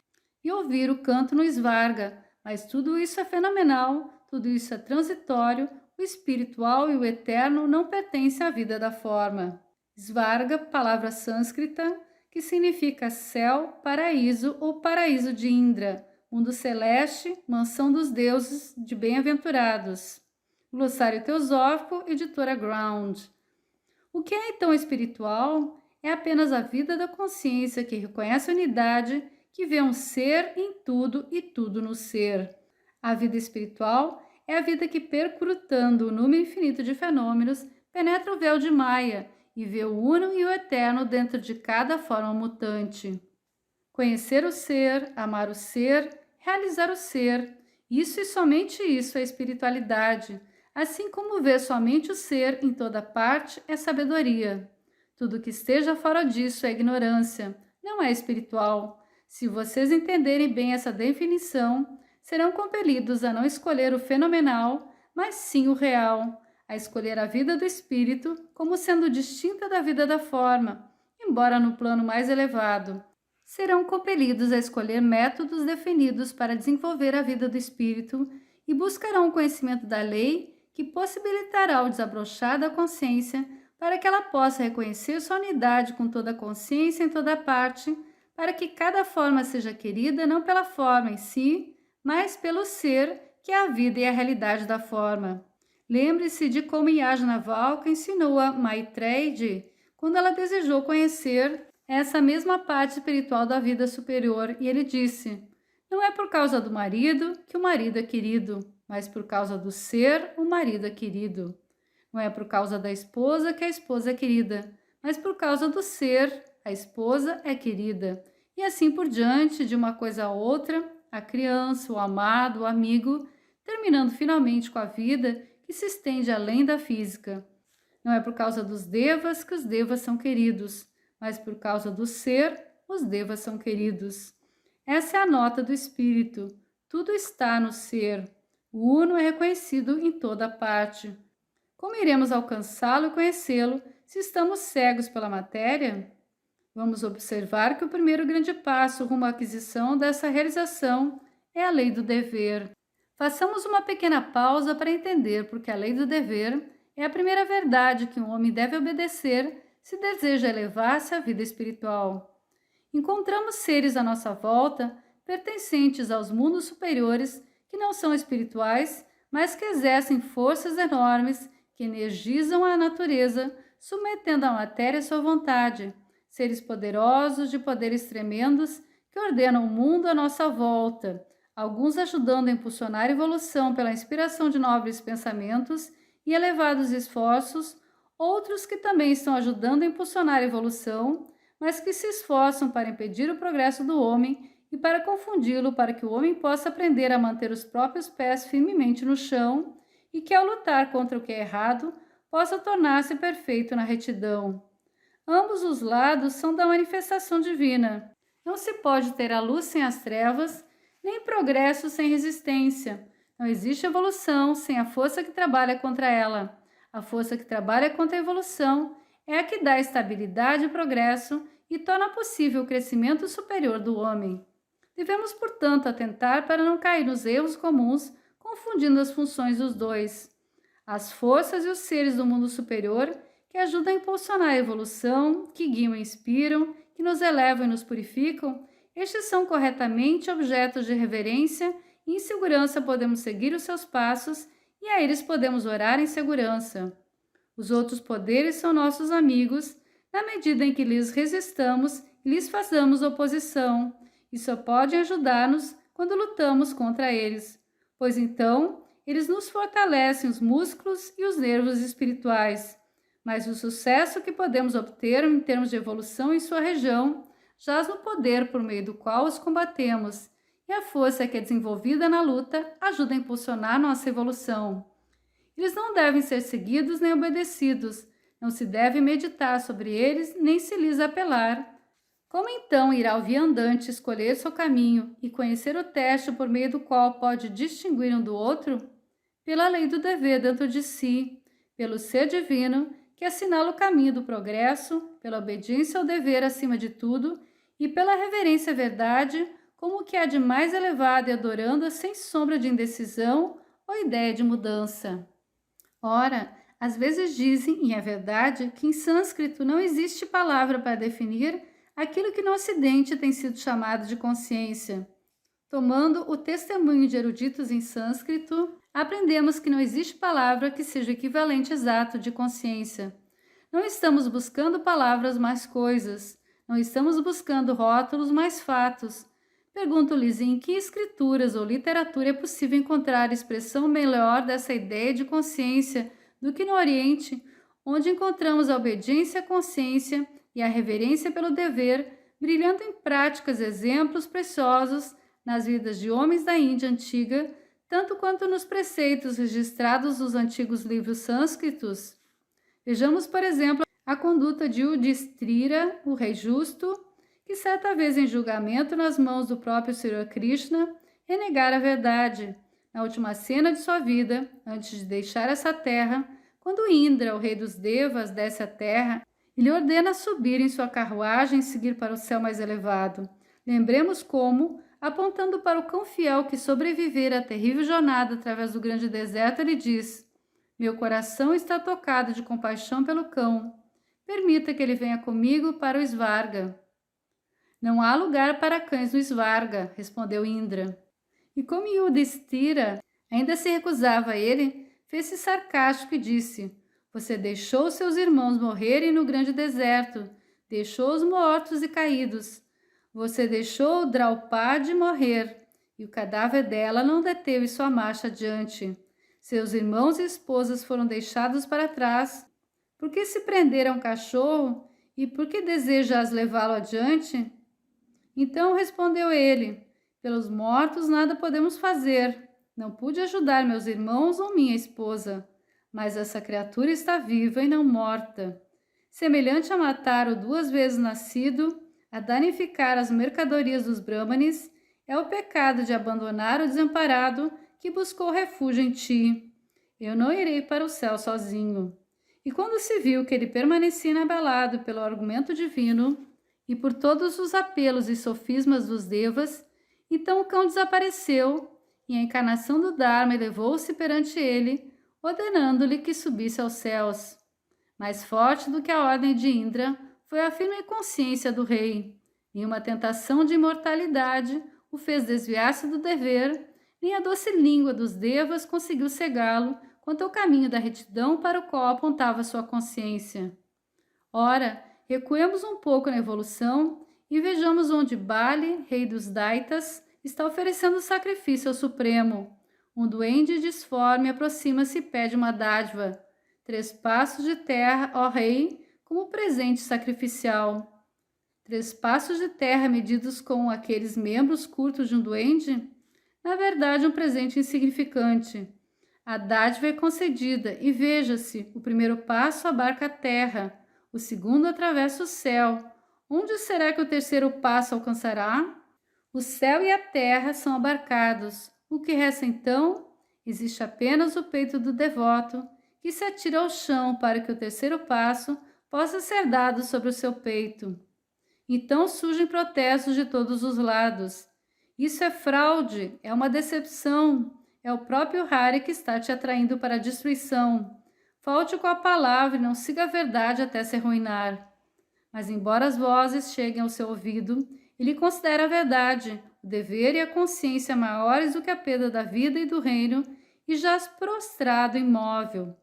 e ouvir o canto no Svarga, mas tudo isso é fenomenal, tudo isso é transitório, o espiritual e o eterno não pertencem à vida da forma. Svarga, palavra sânscrita, que significa céu, paraíso ou paraíso de Indra, mundo celeste, mansão dos deuses de bem-aventurados. Glossário Teosófico, editora Ground. O que é então espiritual? É apenas a vida da consciência que reconhece a unidade, que vê um ser em tudo e tudo no ser. A vida espiritual é a vida que, percrutando o número infinito de fenômenos, penetra o véu de Maya e vê o uno e o eterno dentro de cada forma mutante. Conhecer o ser, amar o ser, realizar o ser, isso e somente isso é espiritualidade. Assim como vê somente o ser em toda parte é sabedoria. Tudo que esteja fora disso é ignorância, não é espiritual. Se vocês entenderem bem essa definição, serão compelidos a não escolher o fenomenal, mas sim o real, a escolher a vida do espírito como sendo distinta da vida da forma, embora no plano mais elevado. Serão compelidos a escolher métodos definidos para desenvolver a vida do espírito e buscarão o conhecimento da lei que possibilitará o desabrochar da consciência para que ela possa reconhecer sua unidade com toda a consciência em toda parte, para que cada forma seja querida não pela forma em si, mas pelo ser, que é a vida e a realidade da forma. Lembre-se de como Yajna Valka ensinou a Maitreyi quando ela desejou conhecer essa mesma parte espiritual da vida superior, e ele disse: não é por causa do marido que o marido é querido, mas por causa do ser o marido é querido. Não é por causa da esposa que a esposa é querida, mas por causa do ser a esposa é querida. E assim por diante, de uma coisa a outra, a criança, o amado, o amigo, terminando finalmente com a vida que se estende além da física. Não é por causa dos devas que os devas são queridos, mas por causa do ser, os devas são queridos. Essa é a nota do espírito. Tudo está no ser. O uno é reconhecido em toda parte. Como iremos alcançá-lo e conhecê-lo se estamos cegos pela matéria? Vamos observar que o primeiro grande passo rumo à aquisição dessa realização é a lei do dever. Façamos uma pequena pausa para entender porque a lei do dever é a primeira verdade que um homem deve obedecer se deseja elevar-se à vida espiritual. Encontramos seres à nossa volta pertencentes aos mundos superiores que não são espirituais, mas que exercem forças enormes que energizam a natureza, submetendo a matéria à sua vontade, seres poderosos de poderes tremendos que ordenam o mundo à nossa volta, alguns ajudando a impulsionar a evolução pela inspiração de nobres pensamentos e elevados esforços, outros que também estão ajudando a impulsionar a evolução, mas que se esforçam para impedir o progresso do homem e para confundi-lo para que o homem possa aprender a manter os próprios pés firmemente no chão e que, ao lutar contra o que é errado, possa tornar-se perfeito na retidão. Ambos os lados são da manifestação divina. Não se pode ter a luz sem as trevas, nem progresso sem resistência. Não existe evolução sem a força que trabalha contra ela. A força que trabalha contra a evolução é a que dá estabilidade e progresso e torna possível o crescimento superior do homem. Devemos, portanto, atentar para não cair nos erros comuns, confundindo as funções dos dois. As forças e os seres do mundo superior que ajudam a impulsionar a evolução, que guiam e inspiram, que nos elevam e nos purificam, estes são corretamente objetos de reverência e em segurança podemos seguir os seus passos e a eles podemos orar em segurança. Os outros poderes são nossos amigos, na medida em que lhes resistamos e lhes façamos oposição, e só podem ajudar-nos quando lutamos contra eles, pois então eles nos fortalecem os músculos e os nervos espirituais. Mas o sucesso que podemos obter em termos de evolução em sua região jaz no poder por meio do qual os combatemos, e a força que é desenvolvida na luta ajuda a impulsionar nossa evolução. Eles não devem ser seguidos nem obedecidos, não se deve meditar sobre eles nem se lhes apelar. Como então irá o viandante escolher seu caminho e conhecer o teste por meio do qual pode distinguir um do outro? Pela lei do dever dentro de si, pelo ser divino que assinala o caminho do progresso, pela obediência ao dever acima de tudo e pela reverência à verdade como o que há de mais elevado e adorando sem sombra de indecisão ou ideia de mudança. Ora, às vezes dizem, e é verdade, que em sânscrito não existe palavra para definir aquilo que no Ocidente tem sido chamado de consciência. Tomando o testemunho de eruditos em sânscrito, aprendemos que não existe palavra que seja o equivalente exato de consciência. Não estamos buscando palavras mais coisas, não estamos buscando rótulos mais fatos. Pergunto-lhes em que escrituras ou literatura é possível encontrar expressão melhor dessa ideia de consciência do que no Oriente, onde encontramos a obediência à consciência e a reverência pelo dever, brilhando em práticas exemplos preciosos nas vidas de homens da Índia antiga, tanto quanto nos preceitos registrados nos antigos livros sânscritos. Vejamos, por exemplo, a conduta de Yudhishthira, o rei justo, que certa vez em julgamento nas mãos do próprio Sri Krishna, renegara a verdade, na última cena de sua vida, antes de deixar essa terra, quando Indra, o rei dos Devas, desce à terra e lhe ordena subir em sua carruagem e seguir para o céu mais elevado. Lembremos como, apontando para o cão fiel que sobrevivera à terrível jornada através do grande deserto, ele diz: meu coração está tocado de compaixão pelo cão. Permita que ele venha comigo para o Svarga. Não há lugar para cães no Svarga, respondeu Indra. E como Yudhishthira ainda se recusava a ele, fez-se sarcástico e disse: você deixou seus irmãos morrerem no grande deserto, deixou-os mortos e caídos. Você deixou Draupadi morrer, e o cadáver dela não deteve sua marcha adiante. Seus irmãos e esposas foram deixados para trás. Por que se prender a um cachorro e por que desejas levá-lo adiante? Então respondeu ele: pelos mortos nada podemos fazer. Não pude ajudar meus irmãos ou minha esposa, mas essa criatura está viva e não morta. Semelhante a matar o 2 vezes nascido, a danificar as mercadorias dos Brahmanes, é o pecado de abandonar o desamparado que buscou refúgio em ti. Eu não irei para o céu sozinho. E quando se viu que ele permanecia inabalado pelo argumento divino e por todos os apelos e sofismas dos devas, então o cão desapareceu e a encarnação do Dharma elevou-se perante ele, ordenando-lhe que subisse aos céus. Mais forte do que a ordem de Indra foi a firme consciência do rei. Nenhuma tentação de imortalidade o fez desviar-se do dever, nem a doce língua dos devas conseguiu cegá-lo quanto ao caminho da retidão para o qual apontava sua consciência. Ora, recuemos um pouco na evolução e vejamos onde Bali, rei dos Daitas, está oferecendo sacrifício ao Supremo. Um duende disforme aproxima-se e pede uma dádiva: 3 passos de terra, ó rei, como presente sacrificial. 3 passos de terra medidos com aqueles membros curtos de um duende? Na verdade, um presente insignificante. A dádiva é concedida e veja-se, o primeiro passo abarca a terra, o segundo atravessa o céu. Onde será que o terceiro passo alcançará? O céu e a terra são abarcados. O que resta então? Existe apenas o peito do devoto, que se atira ao chão para que o terceiro passo possa ser dado sobre o seu peito. Então surgem protestos de todos os lados. Isso é fraude, é uma decepção, é o próprio Hari que está te atraindo para a destruição. Falte com a palavra e não siga a verdade até se arruinar. Mas embora as vozes cheguem ao seu ouvido, ele considera a verdade, o dever e a consciência maiores do que a perda da vida e do reino, e jaz prostrado imóvel.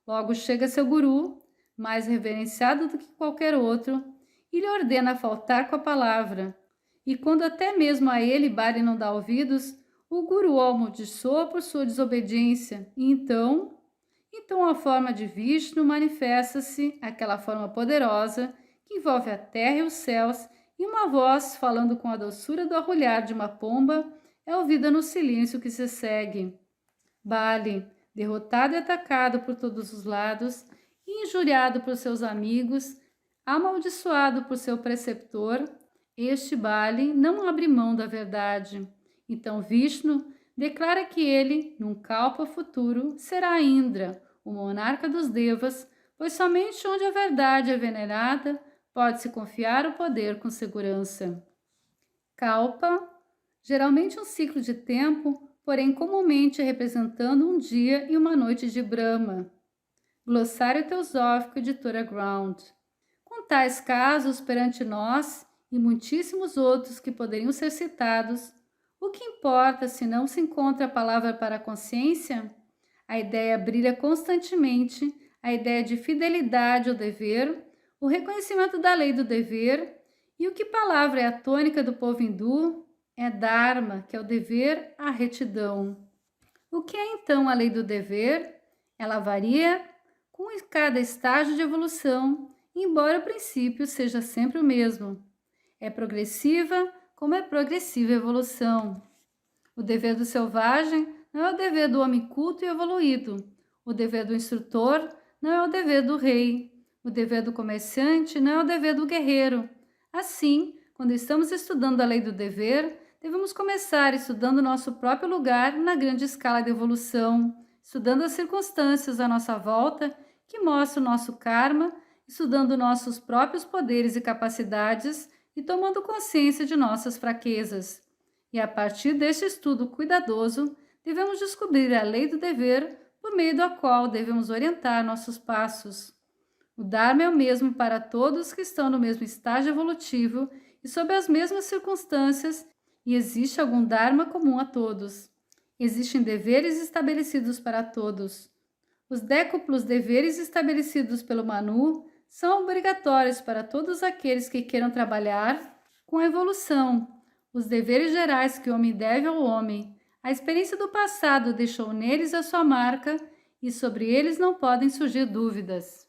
Logo chega seu guru, mais reverenciado do que qualquer outro, e lhe ordena faltar com a palavra. E quando até mesmo a ele Bali não dá ouvidos, o guru o amaldiçoa por sua desobediência. E então a forma de Vishnu manifesta-se, aquela forma poderosa que envolve a terra e os céus, e uma voz, falando com a doçura do arrulhar de uma pomba, é ouvida no silêncio que se segue. Bali, derrotado e atacado por todos os lados, injuriado por seus amigos, amaldiçoado por seu preceptor, este Bali não abre mão da verdade. Então Vishnu declara que ele, num kalpa futuro, será Indra, o monarca dos devas, pois somente onde a verdade é venerada pode-se confiar o poder com segurança. Kalpa, geralmente um ciclo de tempo, porém comumente representando um dia e uma noite de Brahma. Glossário Teosófico, editora Ground. Com tais casos perante nós e muitíssimos outros que poderiam ser citados, o que importa se não se encontra a palavra para a consciência? A ideia brilha constantemente, a ideia de fidelidade ao dever, o reconhecimento da lei do dever, e o que palavra é a tônica do povo hindu? É Dharma, que é o dever, a retidão. O que é então a lei do dever? Ela varia com cada estágio de evolução, embora o princípio seja sempre o mesmo. É progressiva, como é progressiva a evolução. O dever do selvagem não é o dever do homem culto e evoluído. O dever do instrutor não é o dever do rei. O dever do comerciante não é o dever do guerreiro. Assim, quando estamos estudando a lei do dever, devemos começar estudando nosso próprio lugar na grande escala de evolução, estudando as circunstâncias à nossa volta que mostram o nosso karma, estudando nossos próprios poderes e capacidades e tomando consciência de nossas fraquezas. E a partir deste estudo cuidadoso, devemos descobrir a lei do dever por meio da qual devemos orientar nossos passos. O Dharma é o mesmo para todos que estão no mesmo estágio evolutivo e sob as mesmas circunstâncias, e existe algum Dharma comum a todos. Existem deveres estabelecidos para todos. Os décuplos deveres estabelecidos pelo Manu são obrigatórios para todos aqueles que queiram trabalhar com a evolução. Os deveres gerais que o homem deve ao homem. A experiência do passado deixou neles a sua marca e sobre eles não podem surgir dúvidas.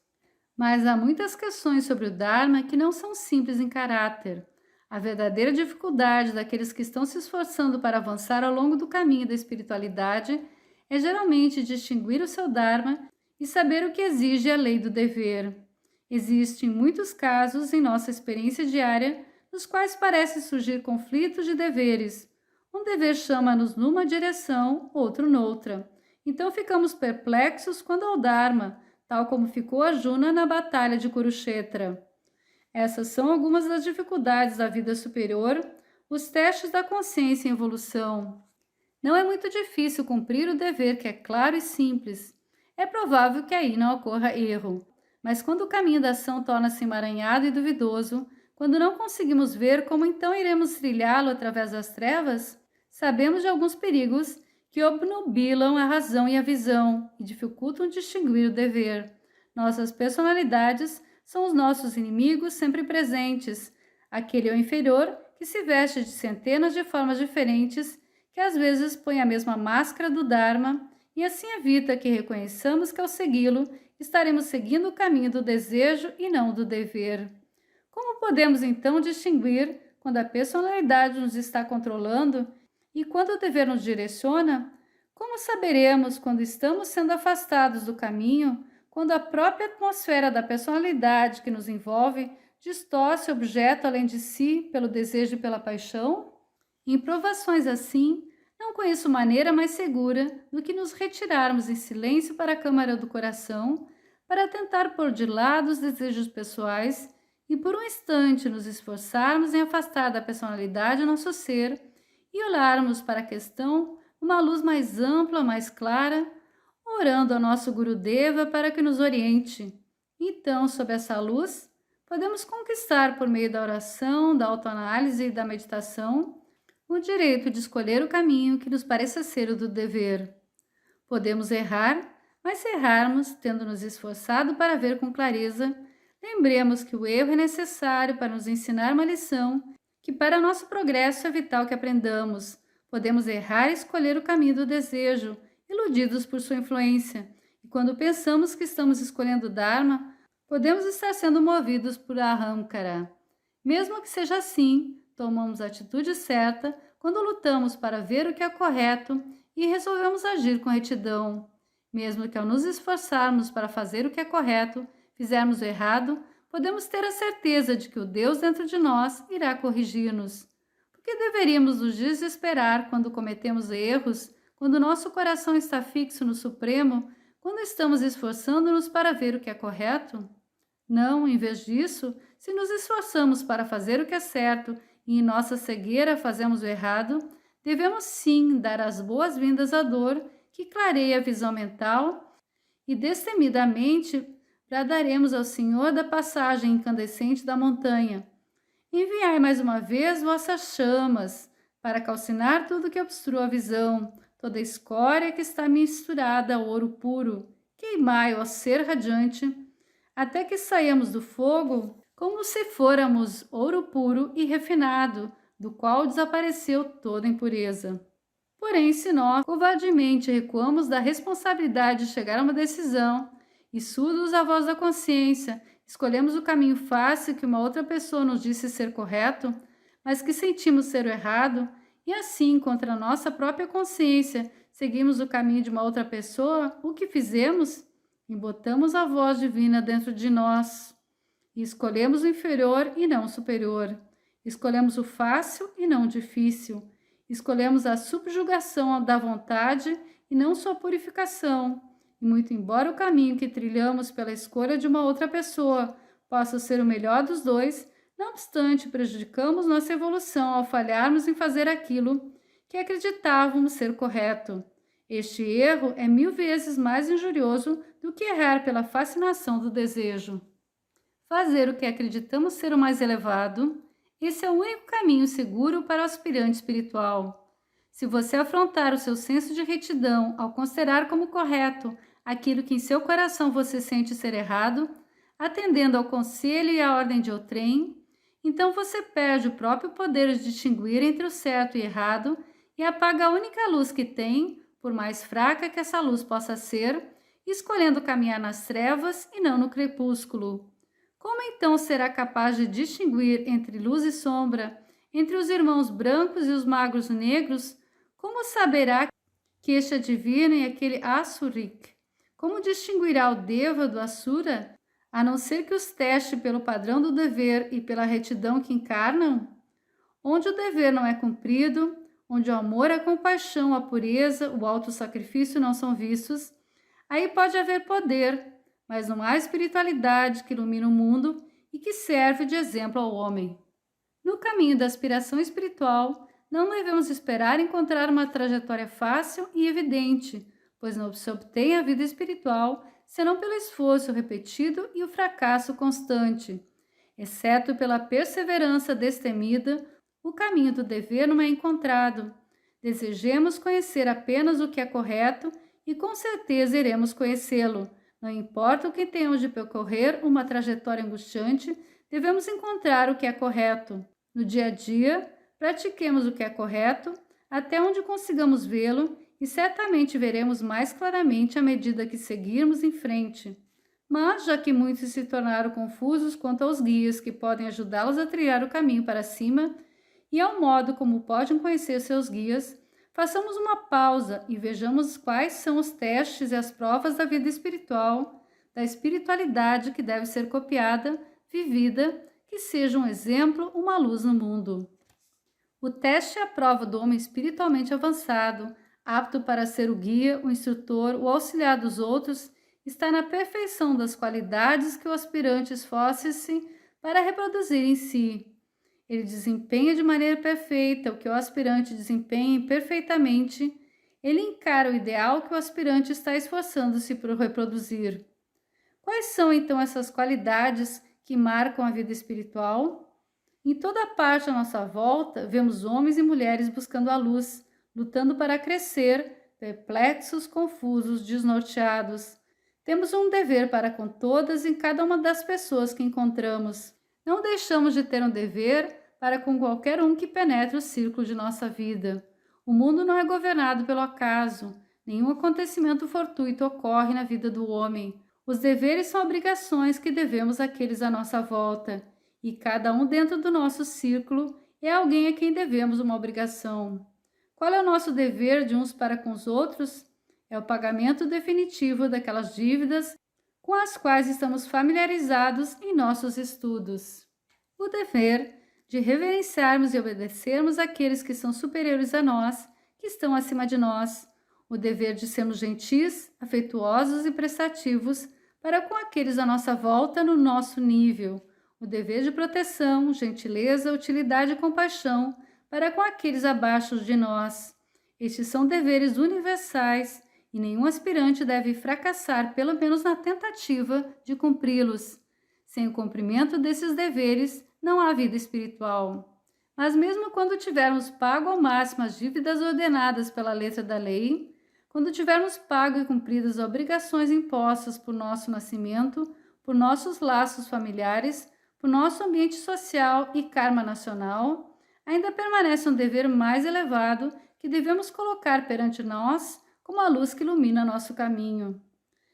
Mas há muitas questões sobre o Dharma que não são simples em caráter. A verdadeira dificuldade daqueles que estão se esforçando para avançar ao longo do caminho da espiritualidade é geralmente distinguir o seu Dharma e saber o que exige a lei do dever. Existem muitos casos em nossa experiência diária nos quais parece surgir conflitos de deveres. Um dever chama-nos numa direção, outro noutra. Então ficamos perplexos quando ao Dharma, tal como ficou Arjuna na batalha de Kurukshetra. Essas são algumas das dificuldades da vida superior, os testes da consciência em evolução. Não é muito difícil cumprir o dever que é claro e simples. É provável que aí não ocorra erro. Mas quando o caminho da ação torna-se emaranhado e duvidoso, quando não conseguimos ver como então iremos trilhá-lo através das trevas, sabemos de alguns perigos que obnubilam a razão e a visão e dificultam distinguir o dever. Nossas personalidades são os nossos inimigos sempre presentes. Aquele é o inferior que se veste de centenas de formas diferentes, que às vezes põe a mesma máscara do Dharma e assim evita que reconheçamos que ao segui-lo estaremos seguindo o caminho do desejo e não do dever. Como podemos então distinguir quando a personalidade nos está controlando e quando o dever nos direciona? Como saberemos quando estamos sendo afastados do caminho, quando a própria atmosfera da personalidade que nos envolve distorce o objeto além de si pelo desejo e pela paixão? Em provações assim, não conheço maneira mais segura do que nos retirarmos em silêncio para a câmara do coração, para tentar pôr de lado os desejos pessoais e por um instante nos esforçarmos em afastar da personalidade nosso ser e olharmos para a questão uma luz mais ampla, mais clara, orando ao nosso Gurudeva para que nos oriente. Então, sob essa luz, podemos conquistar por meio da oração, da autoanálise e da meditação o direito de escolher o caminho que nos pareça ser o do dever. Podemos errar, mas se errarmos, tendo nos esforçado para ver com clareza, lembremos que o erro é necessário para nos ensinar uma lição, que para nosso progresso é vital que aprendamos. Podemos errar e escolher o caminho do desejo, iludidos por sua influência, e quando pensamos que estamos escolhendo o Dharma, podemos estar sendo movidos por Ahamkara. Mesmo que seja assim, tomamos a atitude certa quando lutamos para ver o que é correto e resolvemos agir com retidão. Mesmo que ao nos esforçarmos para fazer o que é correto, fizermos o errado, podemos ter a certeza de que o Deus dentro de nós irá corrigir-nos. Por que deveríamos nos desesperar quando cometemos erros, quando nosso coração está fixo no Supremo, quando estamos esforçando-nos para ver o que é correto? Não, em vez disso, se nos esforçamos para fazer o que é certo e em nossa cegueira fazemos o errado, devemos sim dar as boas-vindas à dor que clareia a visão mental e destemidamente bradaremos ao Senhor da passagem incandescente da montanha: enviai mais uma vez vossas chamas para calcinar tudo que obstrua a visão, toda a escória que está misturada ao ouro puro. Queimai, ó ser radiante, até que saiamos do fogo como se fôramos ouro puro e refinado, do qual desapareceu toda impureza. Porém, se nós covardemente recuamos da responsabilidade de chegar a uma decisão e surdos à voz da consciência, escolhemos o caminho fácil que uma outra pessoa nos disse ser correto, mas que sentimos ser o errado, e assim, contra a nossa própria consciência, seguimos o caminho de uma outra pessoa, o que fizemos? Embotamos a voz divina dentro de nós e escolhemos o inferior e não o superior. Escolhemos o fácil e não o difícil. Escolhemos a subjugação da vontade e não sua purificação. E muito embora o caminho que trilhamos pela escolha de uma outra pessoa possa ser o melhor dos dois, não obstante, prejudicamos nossa evolução ao falharmos em fazer aquilo que acreditávamos ser correto. Este erro é 1000 vezes mais injurioso do que errar pela fascinação do desejo. Fazer o que acreditamos ser o mais elevado, esse é o único caminho seguro para o aspirante espiritual. Se você afrontar o seu senso de retidão ao considerar como correto aquilo que em seu coração você sente ser errado, atendendo ao conselho e à ordem de outrem, então você perde o próprio poder de distinguir entre o certo e errado e apaga a única luz que tem, por mais fraca que essa luz possa ser, escolhendo caminhar nas trevas e não no crepúsculo. Como então será capaz de distinguir entre luz e sombra, entre os irmãos brancos e os magros negros? Como saberá que este é divino e aquele Asurik? Como distinguirá o Deva do Asura, a não ser que os teste pelo padrão do dever e pela retidão que encarnam? Onde o dever não é cumprido, onde o amor, a compaixão, a pureza, o autossacrifício não são vistos, aí pode haver poder, mas não há espiritualidade que ilumina o mundo e que serve de exemplo ao homem. No caminho da aspiração espiritual, não devemos esperar encontrar uma trajetória fácil e evidente, pois não se obtém a vida espiritual senão pelo esforço repetido e o fracasso constante. Exceto pela perseverança destemida, o caminho do dever não é encontrado. Desejemos conhecer apenas o que é correto e com certeza iremos conhecê-lo. Não importa o que tenhamos de percorrer uma trajetória angustiante, devemos encontrar o que é correto. No dia a dia, pratiquemos o que é correto, até onde consigamos vê-lo, e certamente veremos mais claramente à medida que seguirmos em frente. Mas, já que muitos se tornaram confusos quanto aos guias que podem ajudá-los a trilhar o caminho para cima e ao modo como podem conhecer seus guias, façamos uma pausa e vejamos quais são os testes e as provas da vida espiritual, da espiritualidade que deve ser copiada, vivida, que seja um exemplo, uma luz no mundo. O teste é a prova do homem espiritualmente avançado, apto para ser o guia, o instrutor, o auxiliar dos outros, está na perfeição das qualidades que o aspirante esforce-se para reproduzir em si. Ele desempenha de maneira perfeita o que o aspirante desempenha imperfeitamente. Ele encara o ideal que o aspirante está esforçando-se por reproduzir. Quais são então essas qualidades que marcam a vida espiritual? Em toda parte à nossa volta, vemos homens e mulheres buscando a luz, lutando para crescer, perplexos, confusos, desnorteados. Temos um dever para com todas e cada uma das pessoas que encontramos. Não deixamos de ter um dever para com qualquer um que penetre o círculo de nossa vida. O mundo não é governado pelo acaso. Nenhum acontecimento fortuito ocorre na vida do homem. Os deveres são obrigações que devemos àqueles à nossa volta. E cada um dentro do nosso círculo é alguém a quem devemos uma obrigação. Qual é o nosso dever de uns para com os outros? É o pagamento definitivo daquelas dívidas com as quais estamos familiarizados em nossos estudos. O dever de reverenciarmos e obedecermos aqueles que são superiores a nós, que estão acima de nós. O dever de sermos gentis, afetuosos e prestativos para com aqueles à nossa volta no nosso nível. O dever de proteção, gentileza, utilidade e compaixão para com aqueles abaixo de nós. Estes são deveres universais e nenhum aspirante deve fracassar, pelo menos na tentativa de cumpri-los. Sem o cumprimento desses deveres, não há vida espiritual. Mas mesmo quando tivermos pago ao máximo as dívidas ordenadas pela letra da lei, quando tivermos pago e cumprido as obrigações impostas por nosso nascimento, por nossos laços familiares, por nosso ambiente social e karma nacional, ainda permanece um dever mais elevado que devemos colocar perante nós como a luz que ilumina nosso caminho.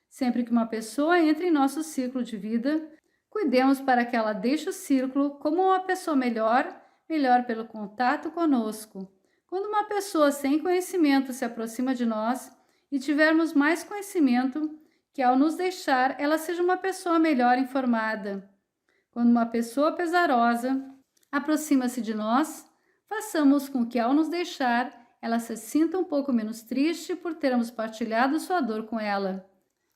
Sempre que uma pessoa entre em nosso círculo de vida, cuidemos para que ela deixe o círculo como uma pessoa melhor pelo contato conosco. Quando uma pessoa sem conhecimento se aproxima de nós e tivermos mais conhecimento, que ao nos deixar, ela seja uma pessoa melhor informada. Quando uma pessoa pesarosa aproxima-se de nós, façamos com que ao nos deixar, ela se sinta um pouco menos triste por termos partilhado sua dor com ela.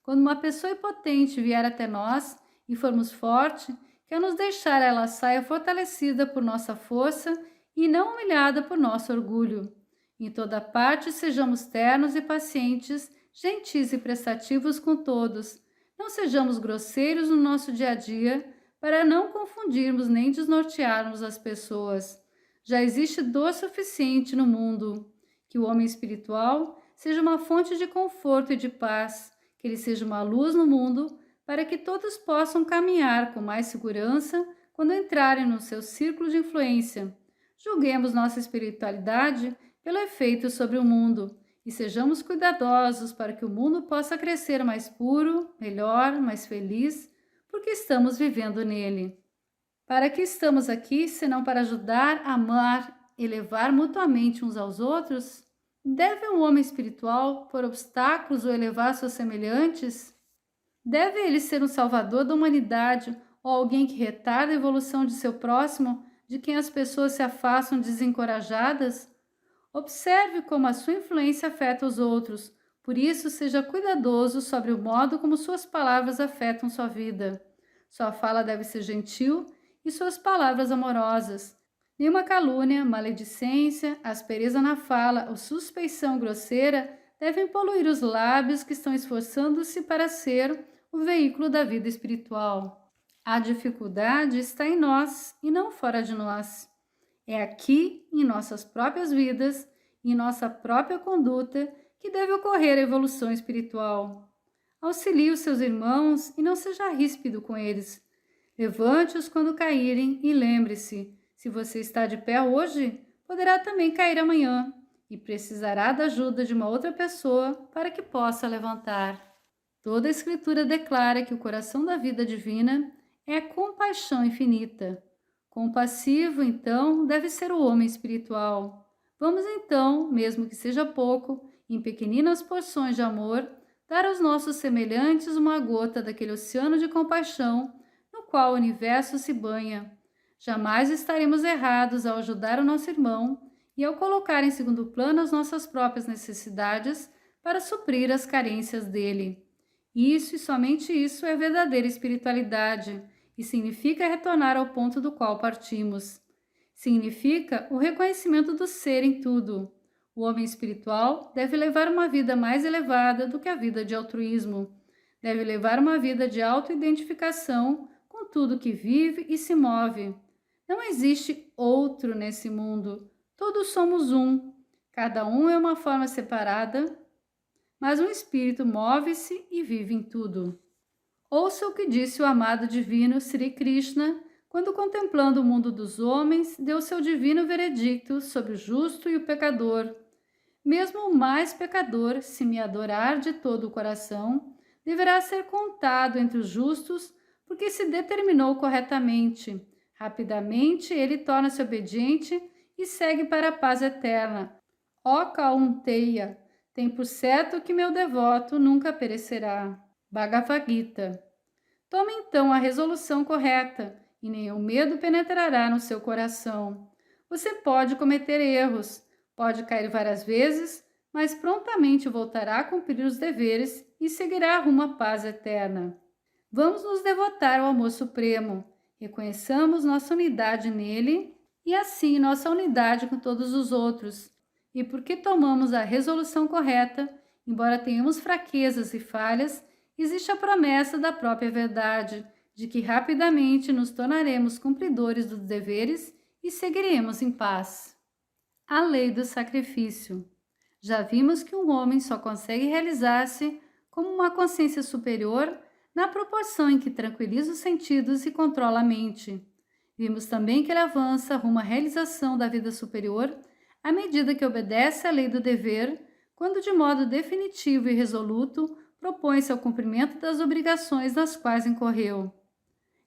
Quando uma pessoa impotente vier até nós e formos fortes, que ao nos deixar ela saia fortalecida por nossa força e não humilhada por nosso orgulho. Em toda parte sejamos ternos e pacientes, gentis e prestativos com todos. Não sejamos grosseiros no nosso dia a dia, para não confundirmos nem desnortearmos as pessoas. Já existe dor suficiente no mundo. Que o homem espiritual seja uma fonte de conforto e de paz, que ele seja uma luz no mundo, para que todos possam caminhar com mais segurança quando entrarem no seu círculo de influência. Julguemos nossa espiritualidade pelo efeito sobre o mundo e sejamos cuidadosos para que o mundo possa crescer mais puro, melhor, mais feliz, porque estamos vivendo nele. Para que estamos aqui, senão para ajudar, amar, elevar mutuamente uns aos outros? Deve um homem espiritual pôr obstáculos ou elevar seus semelhantes? Deve ele ser um salvador da humanidade ou alguém que retarda a evolução de seu próximo, de quem as pessoas se afastam desencorajadas? Observe como a sua influência afeta os outros, por isso seja cuidadoso sobre o modo como suas palavras afetam sua vida. Sua fala deve ser gentil e suas palavras amorosas. Nenhuma calúnia, maledicência, aspereza na fala ou suspeição grosseira devem poluir os lábios que estão esforçando-se para ser o veículo da vida espiritual. A dificuldade está em nós e não fora de nós. É aqui, em nossas próprias vidas, em nossa própria conduta, que deve ocorrer a evolução espiritual. Auxilie os seus irmãos e não seja ríspido com eles. Levante-os quando caírem e lembre-se, se você está de pé hoje, poderá também cair amanhã e precisará da ajuda de uma outra pessoa para que possa levantar. Toda a Escritura declara que o coração da vida divina é a compaixão infinita. Compassivo, então, deve ser o homem espiritual. Vamos, então, mesmo que seja pouco, em pequeninas porções de amor, dar aos nossos semelhantes uma gota daquele oceano de compaixão no qual o universo se banha. Jamais estaremos errados ao ajudar o nosso irmão e ao colocar em segundo plano as nossas próprias necessidades para suprir as carências dele. Isso e somente isso é verdadeira espiritualidade e significa retornar ao ponto do qual partimos. Significa o reconhecimento do ser em tudo. O homem espiritual deve levar uma vida mais elevada do que a vida de altruísmo. Deve levar uma vida de autoidentificação com tudo que vive e se move. Não existe outro nesse mundo. Todos somos um. Cada um é uma forma separada, mas um espírito move-se e vive em tudo. Ouça o que disse o amado divino Sri Krishna quando, contemplando o mundo dos homens, deu seu divino veredicto sobre o justo e o pecador. Mesmo o mais pecador, se me adorar de todo o coração, deverá ser contado entre os justos, porque se determinou corretamente. Rapidamente ele torna-se obediente e segue para a paz eterna. Ó Kaunteya, tem por certo que meu devoto nunca perecerá. Bhagavad Gita. Tome então a resolução correta e nenhum medo penetrará no seu coração. Você pode cometer erros, pode cair várias vezes, mas prontamente voltará a cumprir os deveres e seguirá rumo à paz eterna. Vamos nos devotar ao amor supremo. Reconheçamos nossa unidade nele e assim nossa unidade com todos os outros. E porque tomamos a resolução correta, embora tenhamos fraquezas e falhas, existe a promessa da própria verdade, de que rapidamente nos tornaremos cumpridores dos deveres e seguiremos em paz. A lei do sacrifício. Já vimos que um homem só consegue realizar-se como uma consciência superior na proporção em que tranquiliza os sentidos e controla a mente. Vimos também que ele avança rumo à realização da vida superior à medida que obedece à lei do dever, quando de modo definitivo e resoluto propõe-se ao cumprimento das obrigações nas quais incorreu.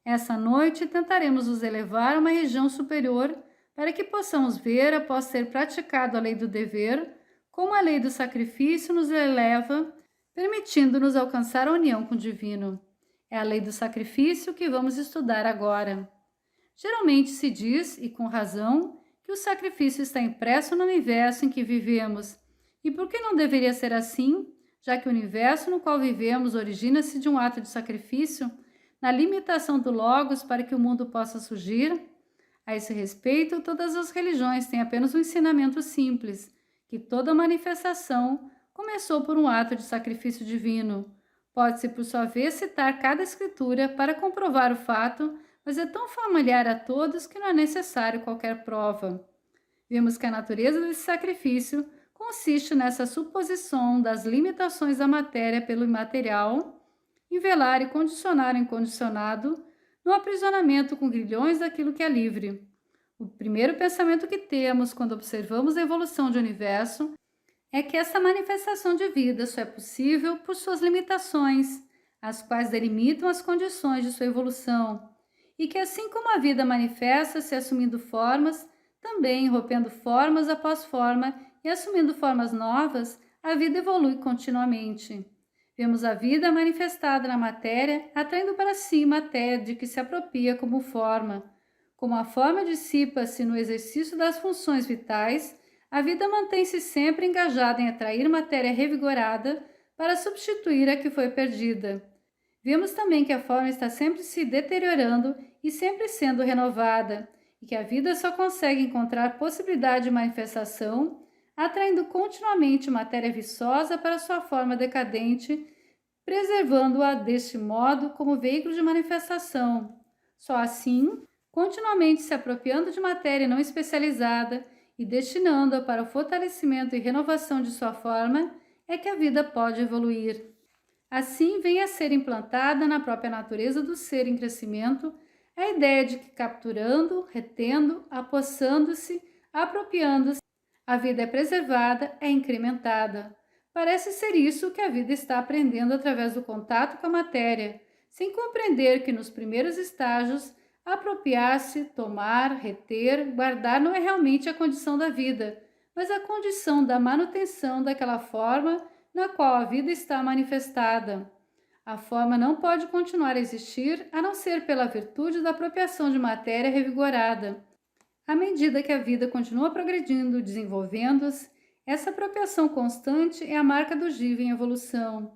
Essa noite tentaremos nos elevar a uma região superior para que possamos ver, após ter praticado a lei do dever, como a lei do sacrifício nos eleva, permitindo-nos alcançar a união com o divino. É a lei do sacrifício que vamos estudar agora. Geralmente se diz, e com razão, que o sacrifício está impresso no universo em que vivemos. E por que não deveria ser assim, já que o universo no qual vivemos origina-se de um ato de sacrifício, na limitação do Logos para que o mundo possa surgir? A esse respeito, todas as religiões têm apenas um ensinamento simples, que toda manifestação começou por um ato de sacrifício divino. Pode-se, por sua vez, citar cada escritura para comprovar o fato, mas é tão familiar a todos que não é necessário qualquer prova. Vimos que a natureza desse sacrifício consiste nessa suposição das limitações da matéria pelo imaterial, nivelar e condicionar o incondicionado, no aprisionamento com grilhões daquilo que é livre. O primeiro pensamento que temos quando observamos a evolução do universo é que essa manifestação de vida só é possível por suas limitações, as quais delimitam as condições de sua evolução, e que assim como a vida manifesta-se assumindo formas, também rompendo formas após forma e assumindo formas novas, a vida evolui continuamente. Vemos a vida manifestada na matéria, atraindo para si matéria de que se apropria como forma. Como a forma dissipa-se no exercício das funções vitais, a vida mantém-se sempre engajada em atrair matéria revigorada para substituir a que foi perdida. Vemos também que a forma está sempre se deteriorando e sempre sendo renovada, e que a vida só consegue encontrar possibilidade de manifestação atraindo continuamente matéria viçosa para sua forma decadente, preservando-a deste modo como veículo de manifestação. Só assim, continuamente se apropriando de matéria não especializada e destinando-a para o fortalecimento e renovação de sua forma, é que a vida pode evoluir. Assim, vem a ser implantada na própria natureza do ser em crescimento a ideia de que capturando, retendo, apossando-se, apropriando-se, a vida é preservada, é incrementada. Parece ser isso que a vida está aprendendo através do contato com a matéria, sem compreender que nos primeiros estágios, apropriar-se, tomar, reter, guardar não é realmente a condição da vida, mas a condição da manutenção daquela forma na qual a vida está manifestada. A forma não pode continuar a existir a não ser pela virtude da apropriação de matéria revigorada. À medida que a vida continua progredindo, desenvolvendo-se, essa apropriação constante é a marca do jiva em evolução.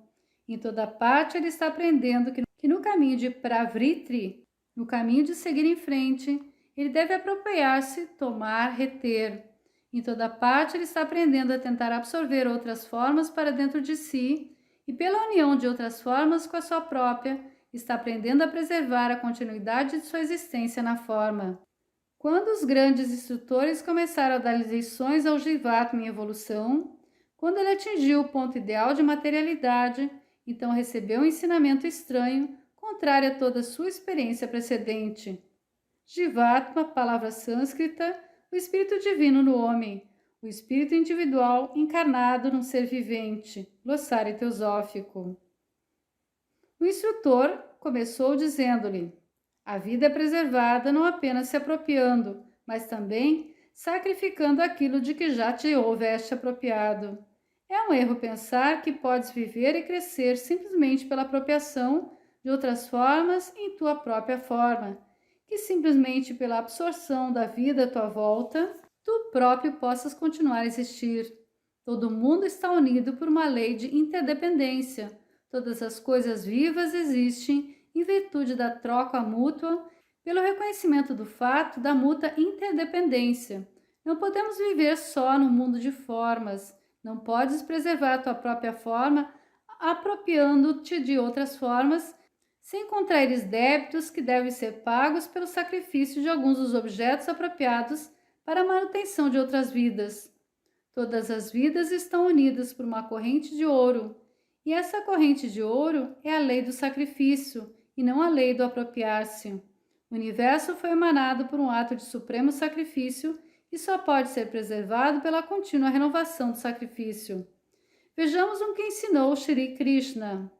Em toda parte ele está aprendendo que no caminho de pravritri, no caminho de seguir em frente, ele deve apropriar-se, tomar, reter. Em toda parte ele está aprendendo a tentar absorver outras formas para dentro de si e, pela união de outras formas com a sua própria, está aprendendo a preservar a continuidade de sua existência na forma. Quando os grandes instrutores começaram a dar lições ao Jivatma em evolução, quando ele atingiu o ponto ideal de materialidade, então recebeu um ensinamento estranho, contrário a toda a sua experiência precedente. Jivatma, palavra sânscrita, o espírito divino no homem, o espírito individual encarnado num ser vivente, glossário teosófico. O instrutor começou dizendo-lhe: a vida é preservada não apenas se apropriando, mas também sacrificando aquilo de que já te houveste apropriado. É um erro pensar que podes viver e crescer simplesmente pela apropriação de outras formas em tua própria forma, que simplesmente pela absorção da vida à tua volta, tu próprio possas continuar a existir. Todo mundo está unido por uma lei de interdependência. Todas as coisas vivas existem em virtude da troca mútua, pelo reconhecimento do fato da mútua interdependência. Não podemos viver só no mundo de formas. Não podes preservar a tua própria forma apropriando-te de outras formas, sem contraires débitos que devem ser pagos pelo sacrifício de alguns dos objetos apropriados para a manutenção de outras vidas. Todas as vidas estão unidas por uma corrente de ouro, e essa corrente de ouro é a lei do sacrifício, e não a lei do apropriar-se. O universo foi emanado por um ato de supremo sacrifício e só pode ser preservado pela contínua renovação do sacrifício. Vejamos o que ensinou Shri Krishna.